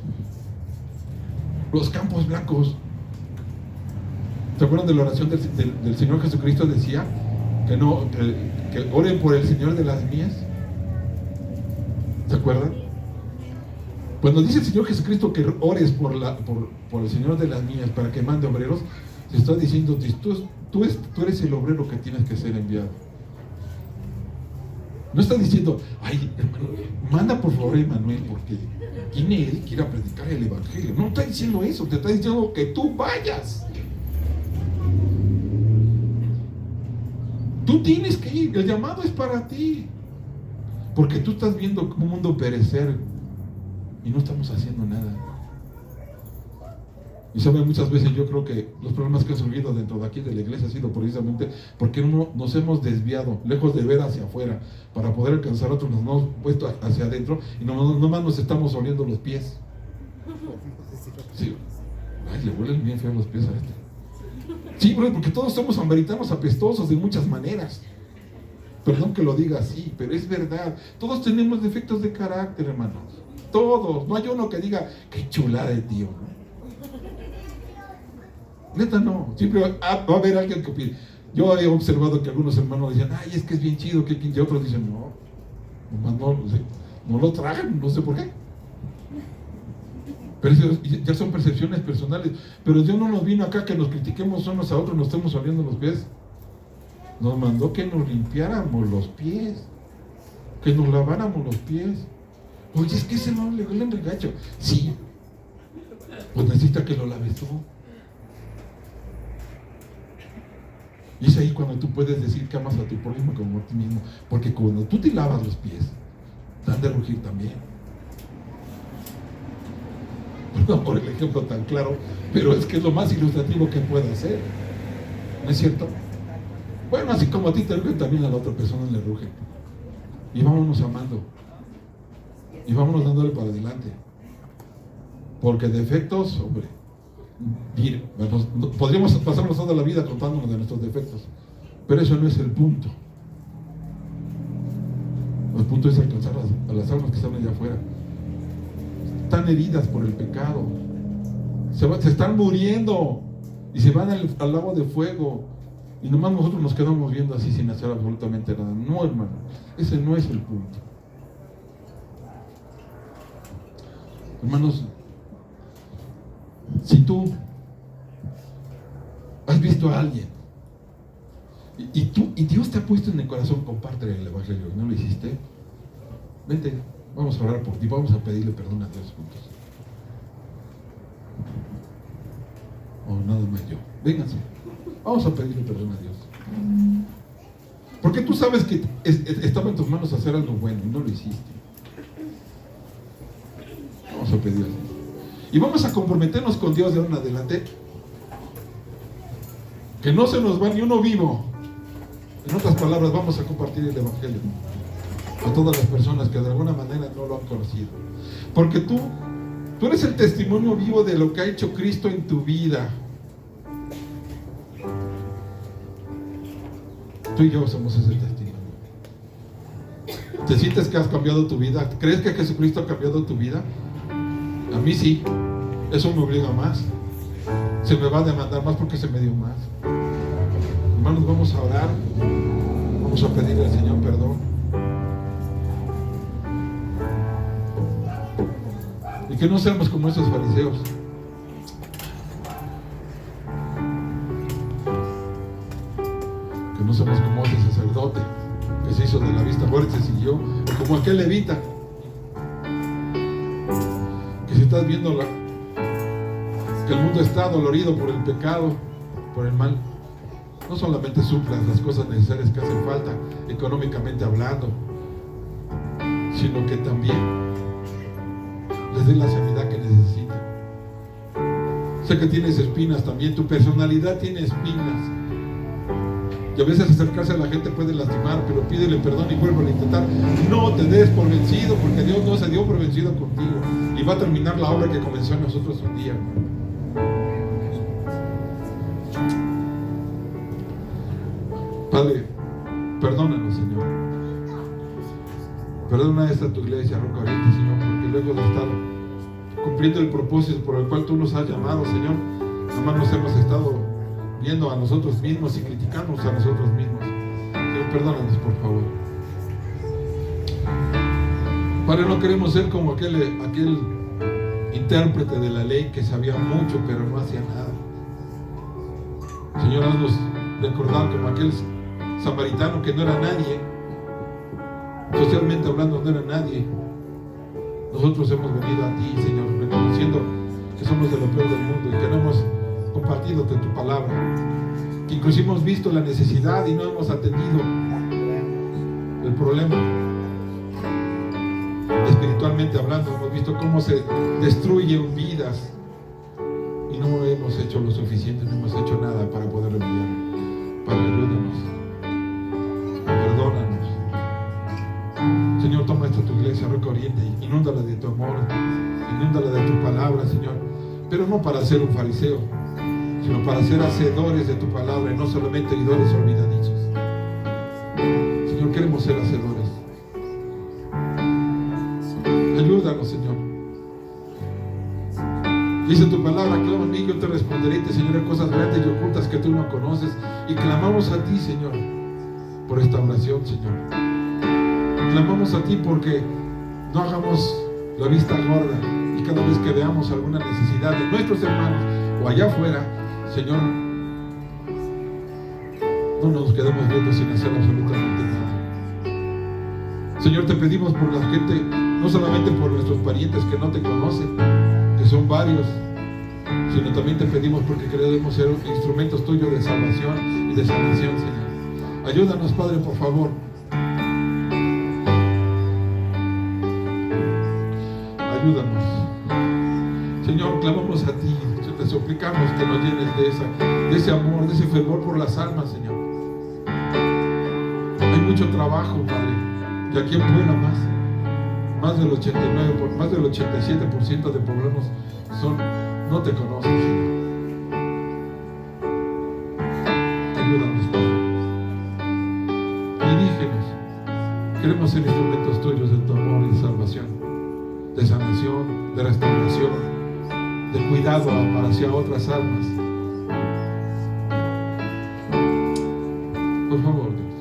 los campos blancos. ¿Se acuerdan de la oración del Señor Jesucristo? Decía que oren por el Señor de las mies. ¿Se acuerdan? Cuando dice el Señor Jesucristo que ores por el Señor de las mies para que mande obreros, se está diciendo, tú eres el obrero que tienes que ser enviado. No está diciendo, ay, hermano, manda por favor a Emanuel porque tiene él que ir a predicar el evangelio. No está diciendo eso, te está diciendo que tú vayas. Tú tienes que ir, el llamado es para ti. Porque tú estás viendo un mundo perecer y no estamos haciendo nada. Y saben, muchas veces yo creo que los problemas que han surgido dentro de aquí de la iglesia ha sido precisamente porque nos hemos desviado, lejos de ver hacia afuera, para poder alcanzar a otros, nos hemos puesto hacia adentro y nomás nos estamos oliendo los pies. Sí. Ay, le huelen bien feo los pies a este. Sí, porque todos somos samaritanos apestosos de muchas maneras. Perdón que lo diga así, pero es verdad. Todos tenemos defectos de carácter, hermanos. Todos. No hay uno que diga, qué chulada de tío, ¿no? Neta no. Siempre va a haber alguien que opine. Yo he observado que algunos hermanos dicen, ay, es que es bien chido, y otros dicen, no, nomás no lo tragan, no sé por qué. Pero ya son percepciones personales. Pero Dios no nos vino acá que nos critiquemos unos a otros, nos estemos oliendo los pies. Nos mandó que nos limpiáramos los pies, que nos laváramos los pies. Oye, es que ese no le huele en regacho. Sí, pues necesita que lo laves tú. Y es ahí cuando tú puedes decir que amas a tu prójimo como a ti mismo. Porque cuando tú te lavas los pies, te han de rugir también. Perdón por el ejemplo tan claro, pero es que es lo más ilustrativo que puede hacer. ¿No es cierto? Bueno, así como a ti te rugen, también a la otra persona le rugen. Y vámonos amando. Y vámonos dándole para adelante. Porque defectos, hombre, podríamos pasarnos toda la vida contándonos de nuestros defectos. Pero eso no es el punto. El punto es alcanzar a las almas que están allá afuera. Están heridas por el pecado. Se están muriendo. Y se van al lago de fuego. Y nomás nosotros nos quedamos viendo así sin hacer absolutamente nada. No, hermano, ese no es el punto. Hermanos, si tú has visto a alguien y Dios te ha puesto en el corazón compartir el evangelio y no lo hiciste, vente, vamos a orar por ti, vamos a pedirle perdón a Dios juntos. Nada más yo, vénganse. Vamos a pedirle perdón a Dios. Porque tú sabes que estaba en tus manos hacer algo bueno y no lo hiciste. Vamos a pedirle. Y vamos a comprometernos con Dios de ahora en adelante. Que no se nos va ni uno vivo. En otras palabras, vamos a compartir el evangelio a todas las personas que de alguna manera no lo han conocido. Porque tú eres el testimonio vivo de lo que ha hecho Cristo en tu vida. Tú y yo somos ese testimonio. ¿Te sientes que has cambiado tu vida? ¿Crees que Jesucristo ha cambiado tu vida? A mí sí. Eso me obliga más. Se me va a demandar más porque se me dio más. Hermanos, vamos a orar. Vamos a pedirle al Señor perdón. Y que no seamos como esos fariseos. Que no seamos como ese sacerdote que se hizo de la vista gorda y se siguió, o como aquel levita que si estás viendo que el mundo está dolorido por el pecado, por el mal, no solamente suplas las cosas necesarias que hacen falta económicamente hablando, sino que también les dé la sanidad que necesitan. Sé que tienes espinas también, tu personalidad tiene espinas. Y a veces acercarse a la gente puede lastimar, pero pídele perdón y vuelve a intentar. No te des por vencido, porque Dios no se dio por vencido contigo. Y va a terminar la obra que comenzó en nosotros un día, hermano. Padre, perdónanos, Señor. Perdona esta tu iglesia, Roca Oriente, Señor, porque luego de estar cumpliendo el propósito por el cual tú nos has llamado, Señor. Nomás nos hemos estado viendo a nosotros mismos y criticándonos a nosotros mismos. Señor, perdónanos, por favor. Padre, no queremos ser como aquel intérprete de la ley que sabía mucho pero no hacía nada. Señor, haznos recordar como aquel samaritano que no era nadie, socialmente hablando no era nadie. Nosotros hemos venido a ti, Señor, reconociendo que somos de lo peor del mundo y que no hemos compartido de tu palabra, que inclusive hemos visto la necesidad y no hemos atendido el problema. Espiritualmente hablando, hemos visto cómo se destruyen vidas y no hemos hecho lo suficiente, no hemos hecho nada para poder remediarlo. Padre, ayúdanos, perdónanos. Señor, toma esta tu iglesia, Roca Oriente, inúndala de tu amor, inúndala de tu palabra, Señor, pero no para ser un fariseo, sino para ser hacedores de tu palabra y no solamente oidores olvidadizos. Señor, queremos ser hacedores. Ayúdanos, Señor. Dice tu palabra, clama a mí, yo te responderé y te enseñaré cosas grandes y ocultas que tú no conoces. Y clamamos a ti, Señor, por esta oración, Señor. Clamamos a ti porque no hagamos la vista gorda y cada vez que veamos alguna necesidad de nuestros hermanos o allá afuera, Señor, no nos quedemos viendo sin hacer absolutamente nada. Señor, te pedimos por la gente, no solamente por nuestros parientes que no te conocen, que son varios, sino también te pedimos porque queremos ser instrumentos tuyos de salvación y de sanación, Señor. Ayúdanos, Padre, por favor. Ayúdanos. Señor, clamamos a ti, te suplicamos que nos llenes de ese amor, de ese fervor por las almas, Señor. Hay mucho trabajo, Padre, y aquí en Puebla más del 89%, más del 87% de poblanos no te conocen, Señor. Ayúdanos, Padre. Dirígenos. Queremos ser instrumentos tuyos de tu amor y de salvación, de sanación, de restauración, de cuidado hacia otras almas. Por favor, Dios.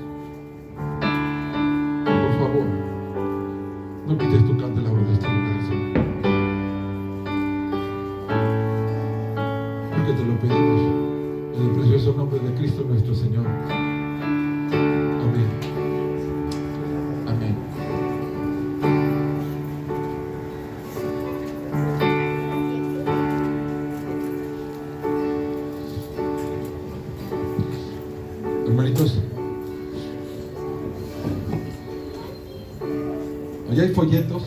Por favor, no quites tu candelabro de este lugar, Señor. Porque te lo pedimos en el precioso nombre de Cristo nuestro Señor. Amén. Amén. Hermanitos, allá hay folletos.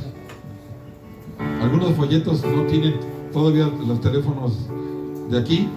Algunos folletos no tienen todavía los teléfonos de aquí,